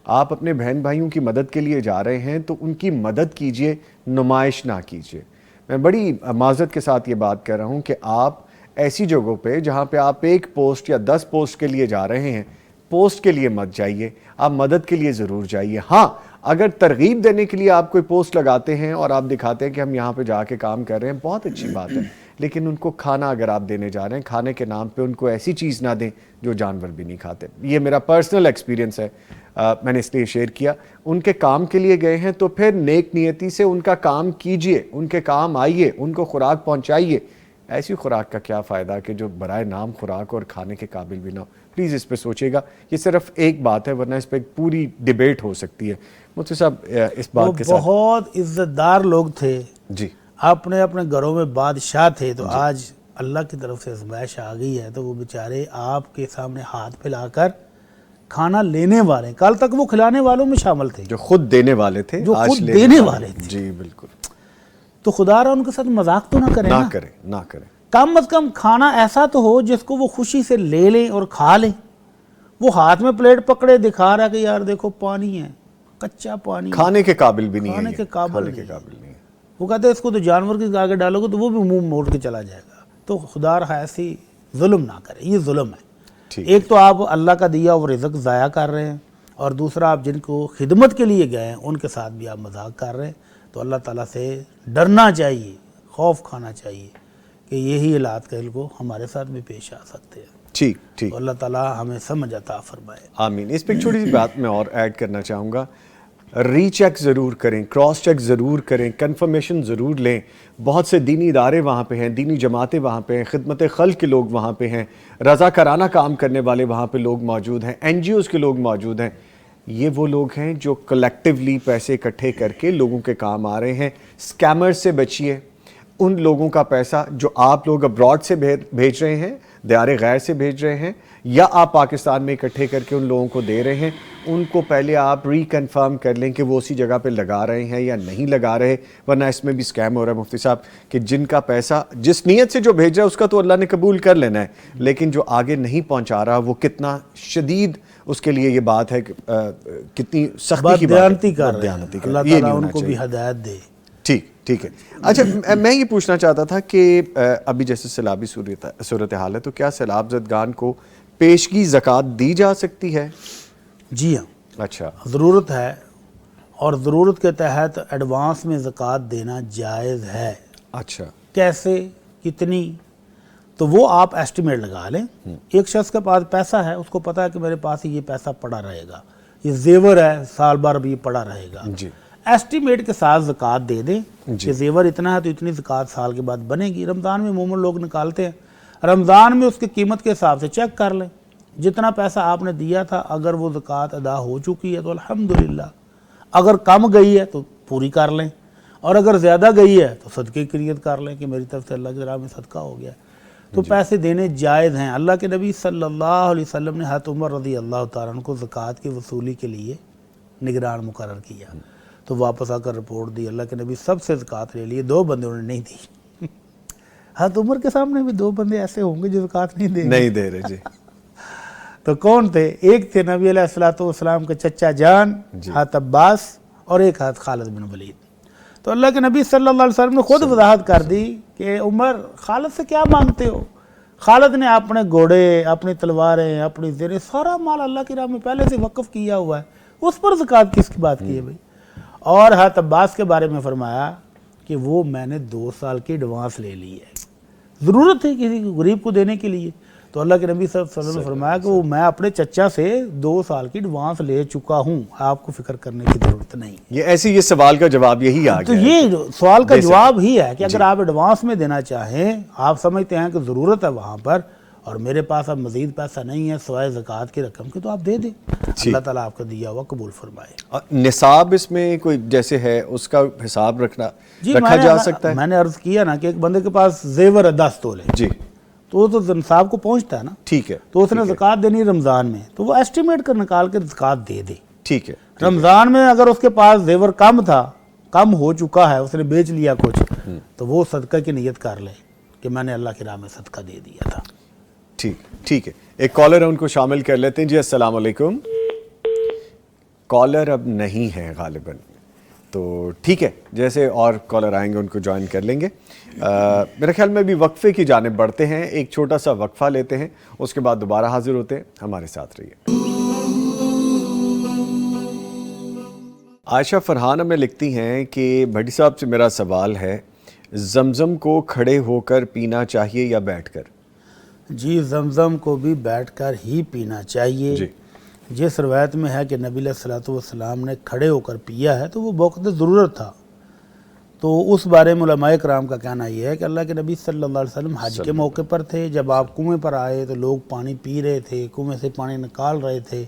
A: آپ اپنے بہن بھائیوں کی مدد کے لیے جا رہے ہیں تو ان کی مدد کیجیے, نمائش نہ کیجیے. میں بڑی معذرت کے ساتھ یہ بات کر رہا ہوں کہ آپ ایسی جگہوں پہ جہاں پہ آپ 1 پوسٹ یا 10 پوسٹ کے لیے جا رہے ہیں, پوسٹ کے لیے مت جائیے, آپ مدد کے لیے ضرور جائیے. ہاں, اگر ترغیب دینے کے لیے آپ کوئی پوسٹ لگاتے ہیں اور آپ دکھاتے ہیں کہ ہم یہاں پہ جا کے کام کر رہے ہیں, بہت اچھی بات ہے, لیکن ان کو کھانا اگر آپ دینے جا رہے ہیں, کھانے کے نام پہ ان کو ایسی چیز نہ دیں جو جانور بھی نہیں کھاتے. یہ میرا پرسنل ایکسپیرینس ہے, میں نے اس لیے شیئر کیا. ان کے کام کے لیے گئے ہیں تو پھر نیک نیتی سے ان کا کام کیجئے, ان کے کام آئیے, ان کو خوراک پہنچائیے. ایسی خوراک کا کیا فائدہ کہ جو برائے نام خوراک اور کھانے کے قابل بھی نہ ہو. پلیز اس پہ سوچیے گا. یہ صرف ایک بات ہے, ورنہ اس پہ ایک پوری ڈیبیٹ ہو سکتی ہے. مفتی صاحب اس بات کے ساتھ,
C: بہت عزت دار لوگ تھے
A: جی,
C: اپنے گھروں میں بادشاہ تھے, تو آج اللہ کی طرف سے آزمائش آ گئی ہے تو وہ بیچارے آپ کے سامنے ہاتھ پھیلا کر کھانا لینے والے. کل تک وہ کھلانے والوں میں شامل تھے,
A: جو خود دینے والے تھے,
C: جو خود دینے والے تھے.
A: جی بالکل.
C: تو خدا را ان کے ساتھ مذاق تو نہ کریں,
A: نہ کریں.
C: کم از کم کھانا ایسا تو ہو جس کو وہ خوشی سے لے لیں اور کھا لیں. وہ ہاتھ میں پلیٹ پکڑے دکھا رہا کہ یار دیکھو پانی ہے, کچا پانی,
A: کھانے کے قابل بھی نہیں ہے,
C: کھانے کے قابل
A: نہیں ہے.
C: وہ کہتے ہیں اس کو تو جانور کے آگے ڈالو گے تو وہ بھی منہ موڑ کے چلا جائے گا. تو خدا رہا ایسی ظلم نہ کرے, یہ ظلم ہے. ایک تو آپ اللہ کا دیا وہ رزق ضائع کر رہے ہیں, اور دوسرا آپ جن کو خدمت کے لیے گئے ہیں ان کے ساتھ بھی آپ مذاق کر رہے ہیں. تو اللہ تعالیٰ سے ڈرنا چاہیے, خوف کھانا چاہیے کہ یہی حالات کل کو ہمارے ساتھ بھی پیش آ سکتے ہیں.
A: ٹھیک.
C: تو اللہ تعالیٰ ہمیں سمجھ عطا فرمائے.
A: آمین. اس پہ ایک چھوٹی سی بات میں اور ایڈ کرنا چاہوں گا. ری چیک ضرور کریں, کراس چیک ضرور کریں, کنفرمیشن ضرور لیں. بہت سے دینی ادارے وہاں پہ ہیں, دینی جماعتیں وہاں پہ ہیں, خدمت خلق کے لوگ وہاں پہ ہیں, رضاکارانہ کام کرنے والے وہاں پہ لوگ موجود ہیں, NGOs کے لوگ موجود ہیں. یہ وہ لوگ ہیں جو کلیکٹیولی پیسے اکٹھے کر کے لوگوں کے کام آ رہے ہیں. اسکیمر سے بچیے. ان لوگوں کا پیسہ جو آپ لوگ ابراڈ سے بھیج رہے ہیں, دیار غیر سے بھیج رہے ہیں, یا آپ پاکستان میں اکٹھے کر کے ان لوگوں کو دے رہے ہیں, ان کو پہلے آپ ری کنفرم کر لیں کہ وہ اسی جگہ پہ لگا رہے ہیں یا نہیں لگا رہے. ورنہ اس میں بھی اسکیم ہو رہا ہے مفتی صاحب کہ جن کا پیسہ جس نیت سے جو بھیج رہا ہے اس کا تو اللہ نے قبول کر لینا ہے, لیکن جو آگے نہیں پہنچا رہا وہ کتنا شدید اس کے لیے یہ بات ہے کہ کتنی سختی کی بات ہے.
C: کر رہے ہیں. اللہ تعالیٰ ان کو بھی ہدایت دے.
A: ٹھیک ہے. اچھا میں یہ پوچھنا چاہتا تھا کہ ابھی جیسے سیلابی صورتحال ہے تو کیا سیلاب زدگان کو پیشگی زکوٰۃ دی جا سکتی ہے؟
C: جی ہاں.
A: اچھا,
C: ضرورت ہے, اور ضرورت کے تحت ایڈوانس میں زکوٰۃ دینا جائز ہے.
A: اچھا,
C: کیسے, کتنی, تو وہ آپ ایسٹیمیٹ لگا لیں. ایک شخص کے پاس پیسہ ہے, اس کو پتا ہے کہ میرے پاس یہ پیسہ پڑا رہے گا, یہ زیور ہے سال بھر بھی پڑا رہے گا.
A: جی,
C: ایسٹیمیٹ کے ساتھ زکوٰۃ دے دیں کہ زیور اتنا ہے تو اتنی زکوٰۃ سال کے بعد بنے گی. رمضان میں عموماً لوگ نکالتے ہیں, رمضان میں اس کی قیمت کے حساب سے چیک کر لیں. جتنا پیسہ آپ نے دیا تھا اگر وہ زکوٰۃ ادا ہو چکی ہے تو الحمدللہ, اگر کم گئی ہے تو پوری کر لیں, اور اگر زیادہ گئی ہے تو صدقے کی نیت کر لیں کہ میری طرف سے اللہ کی راہ میں صدقہ ہو گیا. تو پیسے دینے جائز ہیں. اللہ کے نبی صلی اللہ علیہ وسلم نے حضرت عمر رضی اللہ تعالیٰ عنہ کو زکوٰۃ کی وصولی کے لیے نگران مقرر کیا. تو واپس آ کر رپورٹ دی, اللہ کے نبی سب سے زکوٰۃ لے لیے, 2 بندے انہوں نے نہیں دی. حضرت عمر کے سامنے بھی 2 بندے ایسے ہوں گے جو زکوٰۃ نہیں دے رہے.
A: جی.
C: تو کون تھے؟ ایک تھے نبی علیہ الصلوۃ والسلام کے چچا جان حضرت عباس, اور ایک حضرت خالد بن ولید. تو اللہ کے نبی صلی اللہ علیہ وسلم نے خود وضاحت کر دی کہ عمر خالد سے کیا مانگتے ہو؟ خالد نے اپنے گھوڑے، اپنی تلواریں، اپنی زیریں، سارا مال اللہ کی راہ میں پہلے سے وقف کیا ہوا ہے، اس پر زکوٰۃ کس کی بات کی ہے بھائی؟ اور حضرت عباس کے بارے میں فرمایا کہ وہ میں نے 2 سال کی ایڈوانس لے لی ہے، ضرورت ہے کسی غریب کو دینے کے لیے، تو اللہ کے نبی صلی اللہ علیہ وسلم نے فرمایا کہ وہ میں اپنے چچا سے 2 سال کی ایڈوانس لے چکا ہوں، آپ کو فکر کرنے کی ضرورت نہیں۔
A: یہ سوال کا جواب یہی آ
C: تو
A: گیا ہے۔
C: یہ سوال کا جواب ہی ہے کہ اگر آپ ایڈوانس میں دینا چاہیں، آپ سمجھتے ہیں کہ ضرورت ہے وہاں پر اور میرے پاس اب مزید پیسہ نہیں ہے سوائے زکوٰۃ کی رقم کے، تو آپ دے دیں، اللہ تعالیٰ آپ کا دیا ہوا قبول فرمائے۔
A: نصاب اس میں کوئی جیسے ہے اس کا حساب رکھا جا سکتا ہے؟
C: میں نے عرض کیا نا کہ ایک بندے کے پاس زیور ہے 10 تولے،
A: جی،
C: تو وہ تو نصاب کو پہنچتا ہے نا،
A: ٹھیک ہے،
C: تو اس نے زکوٰۃ دینی رمضان میں، تو وہ ایسٹیمیٹ کر نکال کے زکوٰۃ دے دے۔
A: ٹھیک ہے،
C: رمضان میں اگر اس کے پاس زیور کم تھا، کم ہو چکا ہے، اس نے بیچ لیا کچھ، تو وہ صدقہ کی نیت کر لے کہ میں نے اللہ کی راہ میں صدقہ دے دیا تھا۔
A: ٹھیک ہے، ایک کالر ہے، ان کو شامل کر لیتے ہیں۔ جی السلام علیکم۔ کالر اب نہیں ہے غالباً، تو ٹھیک ہے، جیسے اور کالر آئیں گے ان کو جوائن کر لیں گے۔ میرے خیال میں بھی وقفے کی جانب بڑھتے ہیں، ایک چھوٹا سا وقفہ لیتے ہیں، اس کے بعد دوبارہ حاضر ہوتے ہیں، ہمارے ساتھ رہیے۔ عائشہ فرحان ہمیں لکھتی ہیں کہ بھٹی صاحب سے میرا سوال ہے، زمزم کو کھڑے ہو کر پینا چاہیے یا بیٹھ کر؟
C: جی زمزم کو بھی بیٹھ کر ہی پینا چاہیے۔
A: جی،
C: جس روایت میں ہے کہ نبی علیہ الصلوۃ والسلام نے کھڑے ہو کر پیا ہے تو وہ وقت ضرورت تھا، تو اس بارے میں علماء کرام کا کہنا یہ ہے کہ اللہ کے نبی صلی اللہ علیہ وسلم حج کے موقع پر تھے، جب آپ کنویں پر آئے تو لوگ پانی پی رہے تھے، کنویں سے پانی نکال رہے تھے،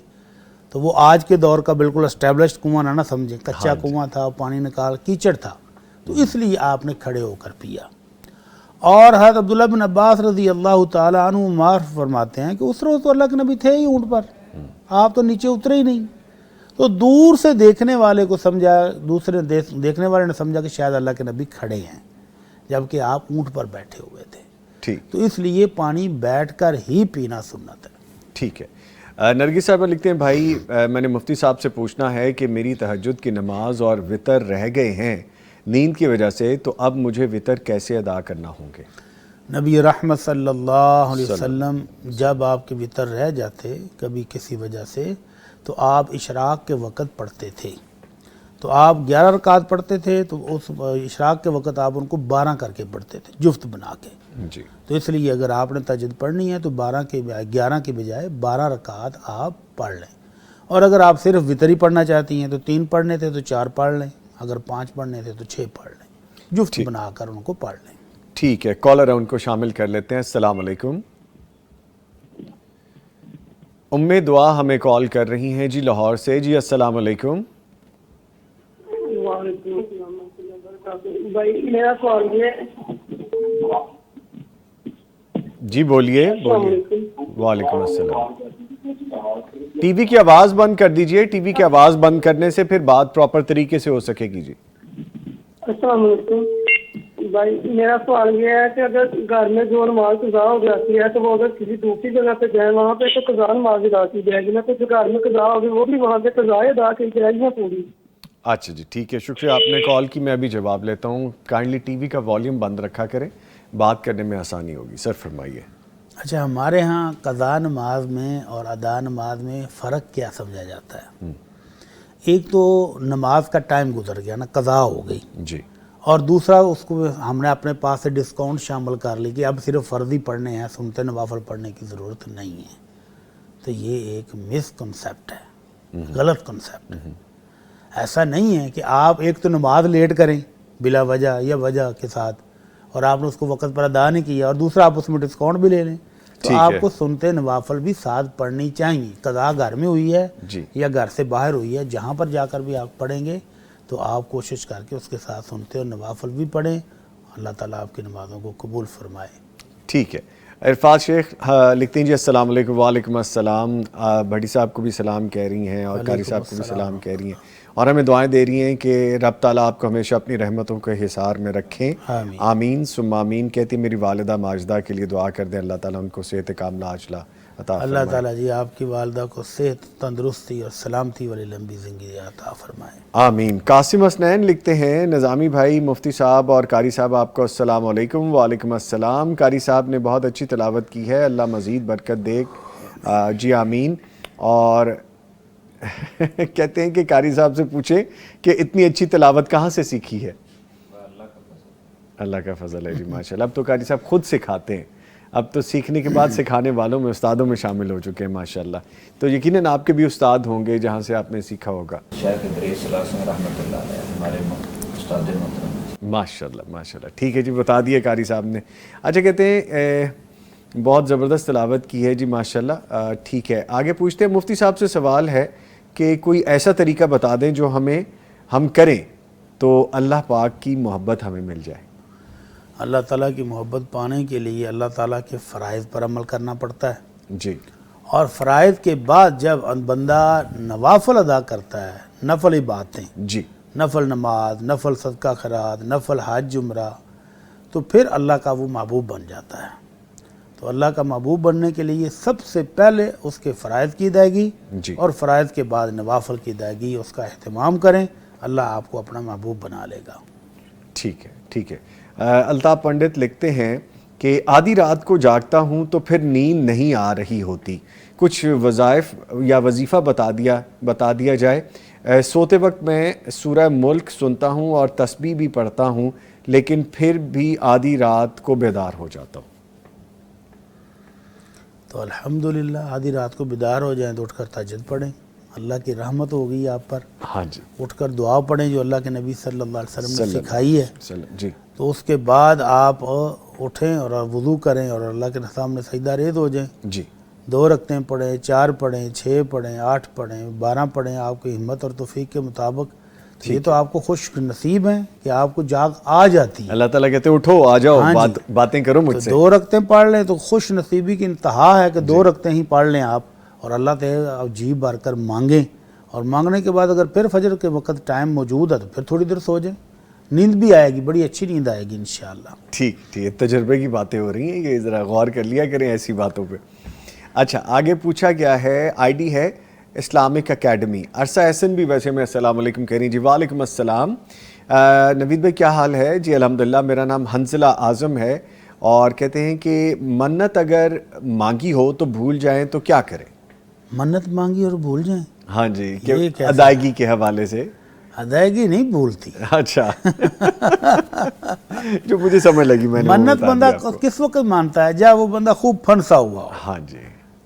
C: تو وہ آج کے دور کا بالکل اسٹیبلشڈ کنواں نہ سمجھیں، کچا کنواں تھا، پانی نکال کیچڑ تھا، تو اس لیے آپ نے کھڑے ہو کر پیا۔ اور حضرت عبداللہ بن عباس رضی اللہ تعالیٰ عنہ معاف فرماتے ہیں کہ اس روز تو اللہ کے نبی تھے ہی اونٹ پر، آپ تو نیچے اترے ہی نہیں، تو دور سے دیکھنے والے کو سمجھا، دوسرے دیکھنے والے نے سمجھا کہ شاید اللہ کے نبی کھڑے ہیں، جبکہ آپ اونٹ پر بیٹھے ہوئے تھے،
A: ٹھیک،
C: تو اس لیے پانی بیٹھ کر ہی پینا سنت ہے۔
A: ٹھیک ہے۔ نرگس صاحبہ لکھتے ہیں، بھائی میں نے مفتی صاحب سے پوچھنا ہے کہ میری تہجد کی نماز اور وطر رہ گئے ہیں نیند کی وجہ سے، تو اب مجھے وطر کیسے ادا کرنا ہوں گے؟
C: نبی رحمت صلی اللہ علیہ وسلم جب آپ کے وطر رہ جاتے کبھی کسی وجہ سے، تو آپ اشراق کے وقت پڑھتے تھے، تو آپ 11 رکعت پڑھتے تھے، تو اس اشراق کے وقت آپ ان کو 12 کر کے پڑھتے تھے، جفت بنا کے۔
A: جی،
C: تو اس لیے اگر آپ نے تہجد پڑھنی ہے تو 11 کے بجائے 12 رکعت آپ پڑھ لیں، اور اگر آپ صرف وطر ہی پڑھنا چاہتی ہیں تو 3 پڑھنے تھے تو 4 پڑھ لیں، اگر 5 پڑھنے تھے تو 6 پڑھ لیں، جفت بنا کر ان کو پڑھ لیں۔
A: ٹھیک ہے، کالر ہے، ان کو شامل کر لیتے ہیں۔ السلام علیکم۔ ام دعا ہمیں کال کر رہی ہیں جی لاہور سے۔ جی السلام علیکم۔
E: وعلیکم السلام ورحمۃ اللہ وبرکاتہ۔ بھائی میرا سوال یہ ہے،
A: جی بولیے۔ وعلیکم السلام۔ ٹی وی کی آواز بند کر دیجئے، ٹی وی کی آواز بند کرنے سے پھر بات پراپر طریقے سے ہو سکے گی۔ جی
E: السلام علیکم بھائی، میرا سوال یہ ہے کہ اگر گھر میں جو نماز قضا ہو جاتی ہے تو وہ اگر کسی دوسری جگہ پہ جائیں وہاں پہ تو قضا نماز ادا کی جائے گی نا، تو جو گھر میں قضا ہوگی وہ بھی وہاں پہ قضا ادا کی جائے گی پوری؟
A: اچھا جی، ٹھیک ہے، شکریہ آپ نے کال کی، میں ابھی جواب لیتا ہوں۔ کائنڈلی ٹی وی کا والیوم بند رکھا کریں، بات کرنے میں آسانی ہوگی۔ سر فرمائیے۔
C: اچھا، ہمارے ہاں قضا نماز میں اور ادا نماز میں فرق کیا سمجھا جاتا ہے؟ ایک تو نماز کا ٹائم گزر گیا نا، قضا ہو گئی،
A: جی،
C: اور دوسرا اس کو ہم نے اپنے پاس سے ڈسکاؤنٹ شامل کر لی کہ اب صرف فرضی پڑھنے ہیں، سنتے نوافل پڑھنے کی ضرورت نہیں ہے، تو یہ ایک مس کنسیپٹ ہے، غلط کنسیپٹ ہے۔ ایسا نہیں ہے کہ آپ ایک تو نماز لیٹ کریں بلا وجہ یا وجہ کے ساتھ اور آپ نے اس کو وقت پر ادا نہیں کیا، اور دوسرا آپ اس میں ڈسکاؤنٹ بھی لے لیں، تو آپ کو سنتے نوافل بھی ساتھ پڑھنی چاہیے۔ قضا گھر میں ہوئی ہے یا گھر سے باہر ہوئی ہے، جہاں پر جا کر بھی آپ پڑھیں گے تو آپ کوشش کر کے اس کے ساتھ سنتے اور نوافل بھی پڑھیں، اللہ تعالیٰ آپ کی نمازوں کو قبول فرمائے۔
A: ٹھیک ہے۔ عرفات شیخ لکھتے ہیں جی السلام علیکم۔ وعلیکم السلام۔ بھٹی صاحب کو بھی سلام کہہ رہی ہیں اور قاری صاحب کو بھی سلام کہہ رہی ہیں، اور ہمیں دعائیں دے رہی ہیں کہ رب تعالیٰ آپ کو ہمیشہ اپنی رحمتوں کے حصار میں رکھیں، آمین ثم آمین۔ کہتی میری والدہ ماجدہ کے لیے دعا کر دیں، اللہ تعالیٰ ان کو صحت کاملہ عاجلہ عطا
C: اللہ
A: فرمائے۔
C: تعالیٰ جی آپ کی والدہ کو صحت، تندرستی اور سلامتی والی لمبی زندگی عطا فرمائے۔
A: آمین۔ قاسم حسنین لکھتے ہیں نظامی بھائی، مفتی صاحب اور قاری صاحب آپ کو السلام علیکم۔ وعلیکم السلام۔ قاری صاحب نے بہت اچھی تلاوت کی ہے، اللہ مزید برکت دے۔ جی آمین۔ اور کہتے ہیں کہ قاری صاحب سے پوچھیں کہ اتنی اچھی تلاوت کہاں سے سیکھی ہے؟ اللہ کا فضل ہے جی، ماشاءاللہ۔ اب تو قاری صاحب خود سکھاتے ہیں، اب تو سیکھنے کے بعد سکھانے والوں میں، استادوں میں شامل ہو چکے ہیں ماشاءاللہ۔ تو یقیناً آپ کے بھی استاد ہوں گے جہاں سے آپ نے سیکھا ہوگا۔
B: شیخ ادریس صلاح رحمۃ اللہ علیہ ہمارے استاد محترم۔
A: ماشاءاللہ ماشاءاللہ، ٹھیک ہے جی، بتا دیا قاری صاحب نے۔ اچھا، کہتے ہیں بہت زبردست تلاوت کی ہے جی ماشاءاللہ۔ ٹھیک ہے، آگے پوچھتے ہیں مفتی صاحب سے سوال ہے کہ کوئی ایسا طریقہ بتا دیں جو ہم کریں تو اللہ پاک کی محبت ہمیں مل جائے۔
C: اللہ تعالیٰ کی محبت پانے کے لیے اللہ تعالیٰ کے فرائض پر عمل کرنا پڑتا ہے،
A: جی
C: اور فرائض کے بعد جب بندہ نوافل ادا کرتا ہے، نفل عبادتیں،
A: جی
C: نفل نماز، نفل صدقہ خیرات، نفل حج عمرہ، تو پھر اللہ کا وہ محبوب بن جاتا ہے۔ تو اللہ کا محبوب بننے کے لیے سب سے پہلے اس کے فرائض کی ادائیگی،
A: جی
C: اور فرائض کے بعد نوافل کی ادائیگی، اس کا اہتمام کریں، اللہ آپ کو اپنا محبوب بنا لے گا۔
A: ٹھیک ہے ٹھیک ہے۔ الطاف پنڈت لکھتے ہیں کہ آدھی رات کو جاگتا ہوں تو پھر نیند نہیں آ رہی ہوتی، کچھ وظائف یا وظیفہ بتا دیا جائے۔ سوتے وقت میں سورہ ملک سنتا ہوں اور تسبیح بھی پڑھتا ہوں، لیکن پھر بھی آدھی رات کو بیدار ہو جاتا ہوں۔
C: تو الحمدللہ آدھی رات کو بیدار ہو جائیں تو اٹھ کر تہجد پڑھیں، اللہ کی رحمت ہوگی آپ پر۔
A: ہاں جی،
C: اٹھ کر دعا پڑھیں جو اللہ کے نبی صلی اللہ علیہ وسلم نے سکھائی ہے۔
A: جی
C: تو اس کے بعد آپ اٹھیں اور وضو کریں اور اللہ کے سامنے سجدہ ریز ہو جائیں،
A: جی
C: 2 رکعتیں پڑھیں، 4 پڑھیں، 6 پڑھیں، 8 پڑھیں، 12 پڑھیں، آپ کی ہمت اور توفیق کے مطابق۔ یہ تو آپ کو خوش نصیب ہیں کہ آپ کو جاگ آ جاتی ہے۔
A: اللہ تعالیٰ کہتے ہیں اٹھو، آ جاؤ،
C: ہاں جی۔
A: باتیں کرو مجھ
C: تو
A: سے۔
C: 2 رکعتیں پڑھ لیں تو خوش نصیبی کی انتہا ہے کہ 2 رکعتیں ہی پڑھ لیں آپ، اور اللہ تعالیٰ جی بھر کر مانگیں، اور مانگنے کے بعد اگر پھر فجر کے وقت ٹائم موجود ہے تو پھر تھوڑی دیر سو جائیں، نیند بھی آئے گی، بڑی اچھی نیند آئے گی انشاءاللہ۔
A: ٹھیک ٹھیک، تجربے کی باتیں ہو رہی ہیں، یہ ذرا غور کر لیا کریں ایسی باتوں پہ۔ اچھا، آگے پوچھا گیا ہے، آئی ڈی ہے اسلامک اکیڈمی۔ عرصہ احسن بھی ویسے میں السلام علیکم کہہ رہی جی۔ وعلیکم السلام۔ نوید بھائی کیا حال ہے؟ جی الحمدللہ، میرا نام حنزلہ اعظم ہے، اور کہتے ہیں کہ منت اگر مانگی ہو تو بھول جائیں تو کیا کریں؟
C: منت مانگی اور بھول جائیں؟
A: ہاں جی، کہ
C: یہ کیسا؟
A: ادائیگی کے حوالے سے۔
C: ادائیگی نہیں بھولتی،
A: اچھا جو مجھے سمجھ لگی، میں نے وہ
C: منت
A: بتا
C: بندہ
A: دیا آپ کو۔
C: کس وقت مانتا ہے جب وہ بندہ خوب پھنسا ہوا ہو،
A: ہاں جی،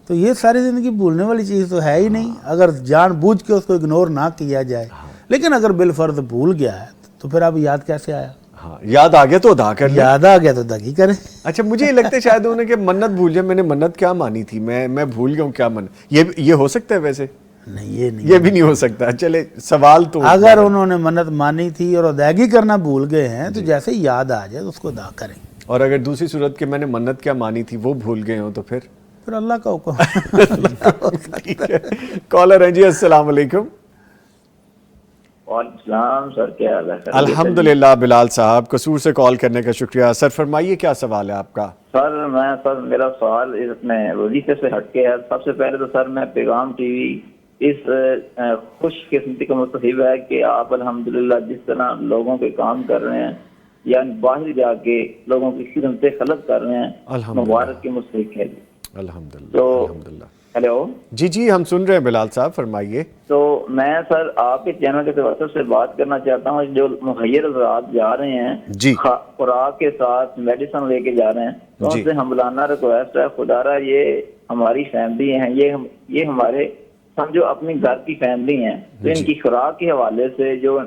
C: تو یہ ساری زندگی بھولنے والی چیز تو ہے ہی نہیں اگر جان بوجھ کے اس کو اگنور نہ کیا جائے۔ لیکن اگر بالفرض بھول گیا ہے تو پھر اب یاد کیسے آیا؟
A: ہاں، یاد آ گیا تو ادا کر لیں۔
C: یاد آ گیا تو دگی کریں۔
A: اچھا، مجھے یہ لگتا ہے شاید انہوں نے کہ منت بھول جائے، میں نے منت کیا مانی تھی، میں بھول گیا ہوں کیا منت، یہ ہو سکتا ہے ویسے؟
C: نہیں، یہ نہیں،
A: یہ بھی نہیں ہو سکتا۔ چلے سوال تو
C: اگر انہوں نے منت مانی تھی اور ادائیگی کرنا بھول گئے ہیں تو جیسے ہی یاد آ جائے تو اس کو ادا کریں۔
A: اور اگر دوسری صورت کہ میں نے منت کیا مانی تھی وہ بھول گئے ہوں تو پھر
C: اللہ کا حکم۔
A: ٹھیک ہے۔ کالر ہیں جی، السلام علیکم۔
F: وعلیکم السلام سر، کیا حال ہے؟
A: الحمدللہ بلال صاحب، قصور سے کال کرنے کا شکریہ سر، فرمائیے کیا سوال ہے آپ کا؟
F: سر میرا سوال اس میں وظیفے سے ہٹ کے ہے۔ سب سے پہلے تو سر میں پیغام ٹی وی اس خوش قسمتی کا مستحب ہے کہ آپ الحمدللہ جس طرح لوگوں کے کام کر رہے ہیں، یعنی باہر جا کے لوگوں کی خدمت خلق کر رہے ہیں، مبارک کے مستحق ہے۔
A: الحمدللہ
F: تو
A: الحمدللہ۔
F: ہیلو
A: جی ہم سن رہے ہیں بلال صاحب، فرمائیے۔
F: تو میں سر آپ کے چینل کے توسط سے بات کرنا چاہتا ہوں، جو مخیر حضرات جا رہے ہیں
A: جی،
F: خوراک کے ساتھ میڈیسن لے کے جا رہے ہیں، تو ان سے ہمبلانہ ریکویسٹ ہے، خدا را یہ ہماری فیملی ہیں، یہ ہمارے سمجھو اپنی گھر کی فیملی ہیں، تو ان کی خوراک کے حوالے سے جو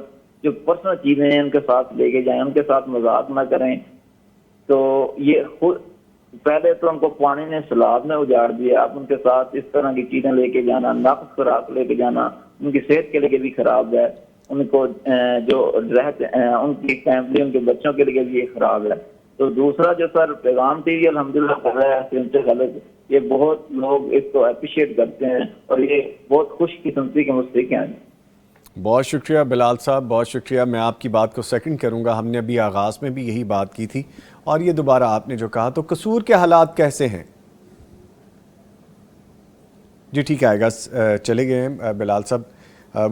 F: پرسنل چیزیں ہیں ان کے ساتھ لے کے جائیں، ان کے ساتھ مذاق نہ کریں۔ تو یہ خود پہلے تو ان کو پانی نے سیلاب میں اجاڑ دیا، آپ ان کے ساتھ اس طرح کی چیزیں لے کے جانا، ناقص خوراک لے کے جانا ان کی صحت کے لیے بھی خراب ہے، ان کو جو رہتے ان کی فیملی، ان کے بچوں کے لیے بھی یہ خراب ہے۔ تو دوسرا جو سر پیغام ٹی وی الحمدللہ کر رہا ہے سمتے غلط، یہ بہت لوگ اس کو اپریشیٹ کرتے ہیں اور یہ بہت خوش قسمتی کے مستحق ہیں۔
A: بہت شکریہ بلال صاحب، بہت شکریہ۔ میں آپ کی بات کو سیکنڈ کروں گا، ہم نے ابھی آغاز میں بھی یہی بات کی تھی، اور یہ دوبارہ آپ نے جو کہا، تو قصور کے حالات کیسے ہیں؟ جی ٹھیک ہے، آئے گا. چلے گئے ہیں بلال صاحب.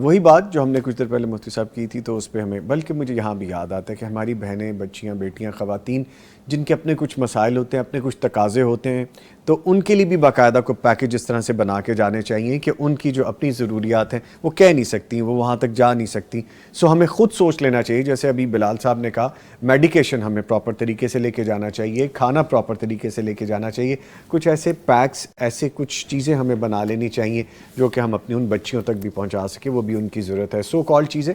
A: وہی بات جو ہم نے کچھ دیر پہلے مفتی صاحب کی تھی، تو اس پہ ہمیں، بلکہ مجھے یہاں بھی یاد آتا ہے کہ ہماری بہنیں، بچیاں، بیٹیاں، خواتین جن کے اپنے کچھ مسائل ہوتے ہیں، اپنے کچھ تقاضے ہوتے ہیں، تو ان کے لیے بھی باقاعدہ کو پیکج اس طرح سے بنا کے جانے چاہیے کہ ان کی جو اپنی ضروریات ہیں وہ کہہ نہیں سکتی، وہ وہاں تک جا نہیں سکتی. سو ہمیں خود سوچ لینا چاہیے، جیسے ابھی بلال صاحب نے کہا میڈیکیشن ہمیں پراپر طریقے سے لے کے جانا چاہیے، کھانا پراپر طریقے سے لے کے جانا چاہیے. کچھ ایسے پیکس، ایسے کچھ چیزیں ہمیں بنا لینی چاہیے جو کہ ہم اپنی ان بچیوں تک بھی پہنچا سکیں، وہ بھی ان کی ضرورت ہے. سو کال چیزیں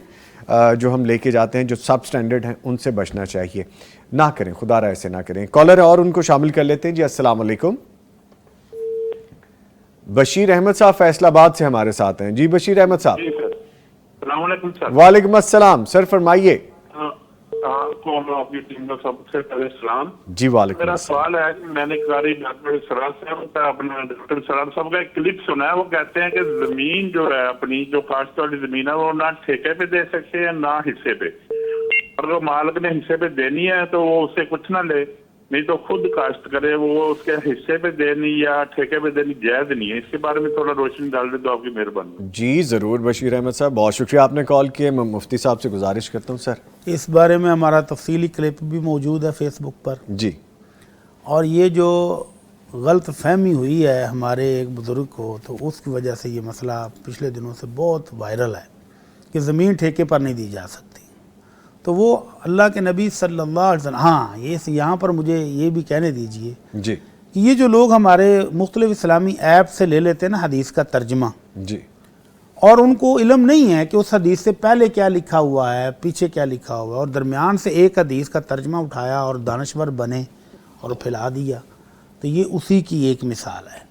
A: جو ہم لے کے جاتے ہیں جو سب سٹینڈرڈ ہیں، ان سے بچنا چاہیے. نہ کریں، خدا را ایسے نہ کریں. کالر اور ان کو شامل کر لیتے ہیں. جی السلام علیکم. بشیر احمد صاحب فیصل آباد سے ہمارے ساتھ ہیں. جی بشیر احمد صاحب.
G: جی سر، السلام علیکم سر.
A: وعلیکم السلام سر، فرمائیے.
G: آپ کو اور اپنی ٹیم کا سب سے پہلے سلام.
A: جی وعلیکم
G: میرا
A: السلام.
G: سوال ہے کہ میں نے قاری ڈاکٹر سرار صاحب کا، اپنا ڈاکٹر سرار صاحب کا ایک کلپ سنا ہے. وہ کہتے ہیں کہ زمین جو ہے اپنی، جو کاشت والی زمین ہے، وہ نہ ٹھیکے پہ دے سکتے ہیں نہ حصے پہ. اور اگر مالک نے حصے پہ دینی ہے تو وہ اس سے کچھ نہ لے، نہیں تو خود کاشت کرے. وہ اس کے حصے پہ دینی یا ٹھیکے پہ دینی جائز نہیں ہے. اس کے بارے میں تھوڑا روشنی ڈال دے تو آپ کی مہربانی.
A: جی ضرور بشیر احمد صاحب، بہت شکریہ آپ نے کال کیا. میں مفتی صاحب سے گزارش کرتا ہوں سر.
C: اس بارے میں ہمارا تفصیلی کلپ بھی موجود ہے فیس بک پر.
A: جی.
C: اور یہ جو غلط فہمی ہوئی ہے ہمارے ایک بزرگ کو، تو اس کی وجہ سے یہ مسئلہ پچھلے دنوں سے بہت وائرل ہے کہ زمین ٹھیکے پر نہیں دی جا سکتی. تو وہ اللہ کے نبی صلی اللہ علیہ وسلم، ہاں یہاں پر مجھے یہ بھی کہنے دیجئے
A: جی.
C: کہ یہ جو لوگ ہمارے مختلف اسلامی ایپ سے لے لیتے ہیں نا حدیث کا ترجمہ،
A: جی.
C: اور ان کو علم نہیں ہے کہ اس حدیث سے پہلے کیا لکھا ہوا ہے، پیچھے کیا لکھا ہوا ہے، اور درمیان سے ایک حدیث کا ترجمہ اٹھایا اور دانشور بنے اور پھیلا دیا. تو یہ اسی کی ایک مثال ہے.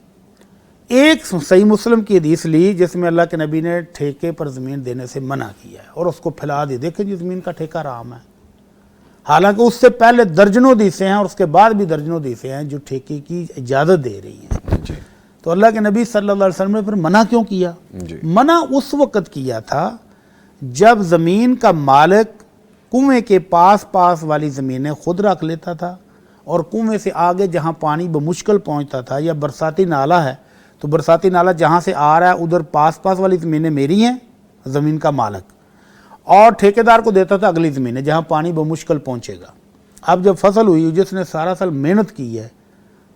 C: ایک صحیح مسلم کی حدیث لی جس میں اللہ کے نبی نے ٹھیکے پر زمین دینے سے منع کیا ہے، اور اس کو پھیلا دی. دیکھیں جی زمین کا ٹھیکہ حرام ہے، حالانکہ اس سے پہلے درجنوں حدیثیں ہیں اور اس کے بعد بھی درجنوں حدیثیں ہیں جو ٹھیکے کی اجازت دے رہی ہیں.
A: جی.
C: تو اللہ کے نبی صلی اللہ علیہ وسلم نے پھر منع کیوں کیا؟
A: جی.
C: منع اس وقت کیا تھا جب زمین کا مالک کنویں کے پاس والی زمینیں خود رکھ لیتا تھا، اور کنویں سے آگے جہاں پانی بمشکل پہنچتا تھا، یا برساتی نالہ ہے تو برساتی نالہ جہاں سے آ رہا ہے ادھر پاس والی زمینیں میری ہیں، زمین کا مالک، اور ٹھیکیدار کو دیتا تھا اگلی زمینیں جہاں پانی بمشکل پہنچے گا. اب جب فصل ہوئی، جس نے سارا سال محنت کی ہے،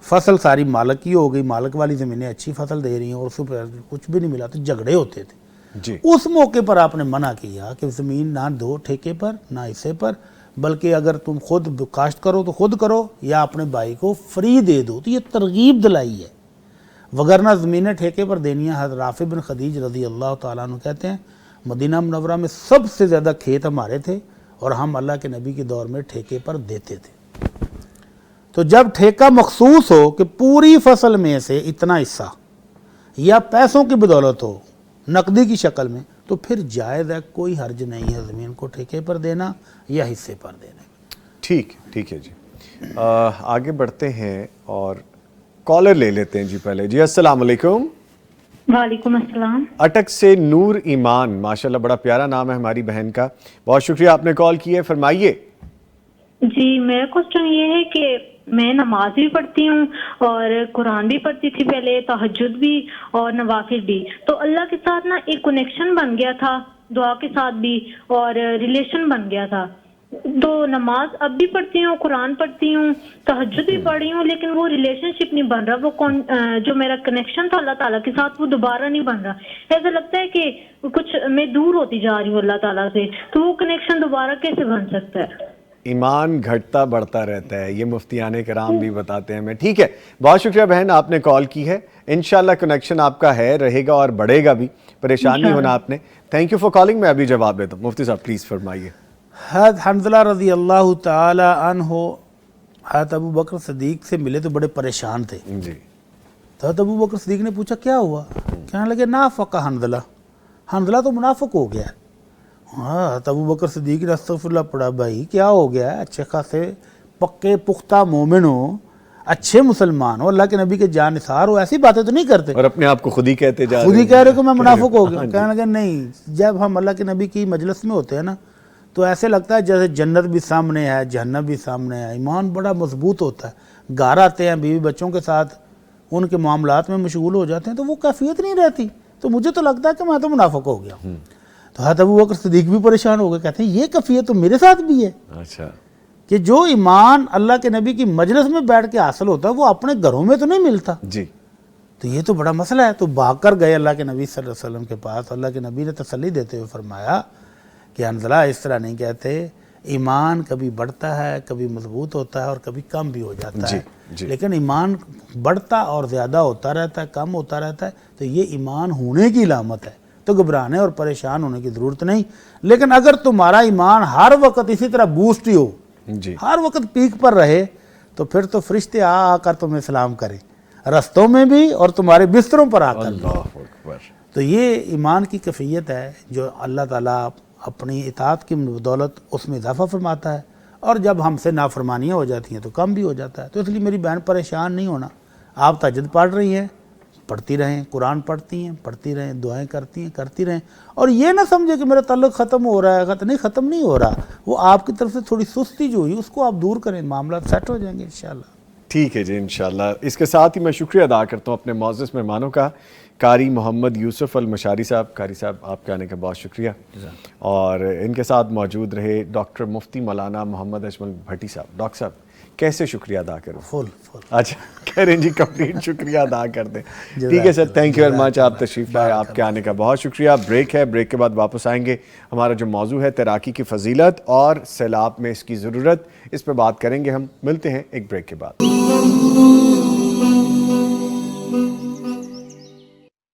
C: فصل ساری مالک کی ہو گئی، مالک والی زمینیں اچھی فصل دے رہی ہیں اور اس پر کچھ بھی نہیں ملا، تو جھگڑے ہوتے تھے.
A: جی.
C: اس موقع پر آپ نے منع کیا کہ زمین نہ دو ٹھیکے پر نہ حصے پر، بلکہ اگر تم خود کاشت کرو تو خود کرو یا اپنے بھائی کو فری دے دو. تو یہ ترغیب دلائی ہے، وگرنہ زمینیں ٹھیکے پر دینی ہیں. حضرت رافع بن خدیج رضی اللہ تعالیٰ عنہ کہتے ہیں مدینہ منورہ میں سب سے زیادہ کھیت ہمارے تھے اور ہم اللہ کے نبی کے دور میں ٹھیکے پر دیتے تھے. تو جب ٹھیکہ مخصوص ہو کہ پوری فصل میں سے اتنا حصہ یا پیسوں کی بدولت ہو نقدی کی شکل میں، تو پھر جائز ہے، کوئی حرج نہیں ہے زمین کو ٹھیکے پر دینا یا حصے پر دینا.
A: ٹھیک ہے جی. آگے بڑھتے ہیں اور کالر لے لیتے ہیں. جی پہلے. جی السلام علیکم.
H: وعلیکم السلام.
A: اٹک سے نور ایمان، ماشاءاللہ بڑا پیارا نام ہے ہماری بہن کا. بہت شکریہ آپ نے کال کی ہے، فرمائیے.
H: جی میرا کوسچن یہ ہے کہ میں نماز بھی پڑھتی ہوں اور قرآن بھی پڑھتی تھی پہلے، تہجد بھی اور نوافل بھی. تو اللہ کے ساتھ نا ایک کنیکشن بن گیا تھا، دعا کے ساتھ بھی، اور ریلیشن بن گیا تھا. تو نماز اب بھی پڑھتی ہوں، قرآن پڑھتی ہوں، تہجد بھی پڑھ رہی ہوں، لیکن وہ ریلیشن شپ نہیں بن رہا. وہ جو میرا کنیکشن تھا اللہ تعالیٰ کے ساتھ وہ دوبارہ نہیں بن رہا. ایسا لگتا ہے کہ کچھ میں دور ہوتی جا رہی ہوں اللہ تعالیٰ سے. تو وہ کنیکشن دوبارہ کیسے بن سکتا ہے؟
A: ایمان گھٹتا بڑھتا رہتا ہے، یہ مفتیان کرام بھی بتاتے ہیں ہمیں. ٹھیک ہے، بہت شکریہ بہن آپ نے کال کی ہے. انشاءاللہ کنیکشن آپ کا ہے، رہے گا اور بڑھے گا بھی. پریشان نہیں ہونا آپ نے. Thank you for calling. میں ابھی جواب دیتا ہوں. مفتی صاحب پلیز فرمائیے.
C: حضرت حنظلہ رضی اللہ تعالی عنہ حضرت ابو بکر صدیق سے ملے تو بڑے پریشان تھے.
A: جی.
C: تو حضرت ابو بکر صدیق نے پوچھا کیا ہوا؟ کہنے لگے نافق حنظلہ تو منافق ہو گیا. ہاں ابو بکر صدیق نے استغفر اللہ پڑھا. بھائی کیا ہو گیا ہے؟ اچھے خاصے پکے پختہ مومن ہو، اچھے مسلمان ہو، اللہ کے نبی کے جان نثار ہو، ایسی باتیں تو نہیں کرتے.
A: اور اپنے آپ کو خود ہی کہتے جا رہے ہیں،
C: خود ہی کہہ رہے کہ میں منافق ہو گیا. کہنے لگے نہیں، جب ہم اللہ کے نبی کی مجلس میں ہوتے ہیں نا تو ایسے لگتا ہے جیسے جنت بھی سامنے ہے، جہنم بھی سامنے ہے. ایمان بڑا مضبوط ہوتا ہے. گھر آتے ہیں بیوی بچوں کے ساتھ، ان کے معاملات میں مشغول ہو جاتے ہیں تو وہ کیفیت نہیں رہتی. تو مجھے تو لگتا ہے کہ میں تو منافق ہو گیا. تو حضرت ابو بکر صدیق بھی پریشان ہو گئے, کہتے ہیں یہ کیفیت تو میرے ساتھ بھی ہے.
A: اچھا,
C: کہ جو ایمان اللہ کے نبی کی مجلس میں بیٹھ کے حاصل ہوتا ہے وہ اپنے گھروں میں تو نہیں ملتا.
A: جی.
C: تو یہ تو بڑا مسئلہ ہے. تو بھاگ کر گئے اللہ کے نبی صلی اللہ علیہ وسلم کے پاس. اللہ کے نبی نے تسلی دیتے ہوئے فرمایا کہ حنظلہ اس طرح نہیں کہتے, ایمان کبھی بڑھتا ہے, کبھی مضبوط ہوتا ہے اور کبھی کم بھی ہو جاتا ہے, لیکن ایمان بڑھتا اور زیادہ ہوتا رہتا ہے, کم ہوتا رہتا ہے, تو یہ ایمان ہونے کی علامت ہے. تو گھبرانے اور پریشان ہونے کی ضرورت نہیں. لیکن اگر تمہارا ایمان ہر وقت اسی طرح بوسٹ ہی ہو, ہر وقت پیک پر رہے, تو پھر تو فرشتے آ کر تمہیں سلام کریں, رستوں میں بھی اور تمہارے بستروں پر آ کر بھی. تو یہ ایمان کی کیفیت ہے جو اللہ تعالیٰ اپنی اطاعت کی بدولت اس میں اضافہ فرماتا ہے, اور جب ہم سے نافرمانیاں ہو جاتی ہیں تو کم بھی ہو جاتا ہے. تو اس لیے میری بہن پریشان نہیں ہونا. آپ تہجد پڑھ رہی ہیں, پڑھتی رہیں, قرآن پڑھتی ہیں, پڑھتی رہیں, دعائیں کرتی ہیں, کرتی رہیں, اور یہ نہ سمجھے کہ میرا تعلق ختم ہو رہا ہے. نہیں, ختم نہیں ہو رہا. وہ آپ کی طرف سے تھوڑی سستی جو ہوئی اس کو آپ دور کریں, معاملات سیٹ ہو جائیں گے انشاءاللہ.
A: ٹھیک ہے جی, انشاءاللہ. اس کے ساتھ ہی میں شکریہ ادا کرتا ہوں اپنے معزز مہمانوں کا, قاری محمد یوسف المشاری صاحب. قاری صاحب, آپ کے آنے کا بہت شکریہ. اور ان کے ساتھ موجود رہے ڈاکٹر مفتی مولانا محمد اجمل بھٹی صاحب. ڈاکٹر صاحب کیسے شکریہ ادا کروں؟
C: فل.
A: اچھا کہہ رہے ہیں جی, کمپلیٹ شکریہ ادا کر دیں. ٹھیک ہے سر, تھینک یو ویری مچ. آپ تشریف لائے, آپ کے آنے کا بہت شکریہ. بریک ہے, بریک کے بعد واپس آئیں گے. ہمارا جو موضوع ہے تیراکی کی فضیلت اور سیلاب میں اس کی ضرورت, اس پہ بات کریں گے ہم. ملتے ہیں ایک بریک کے بعد.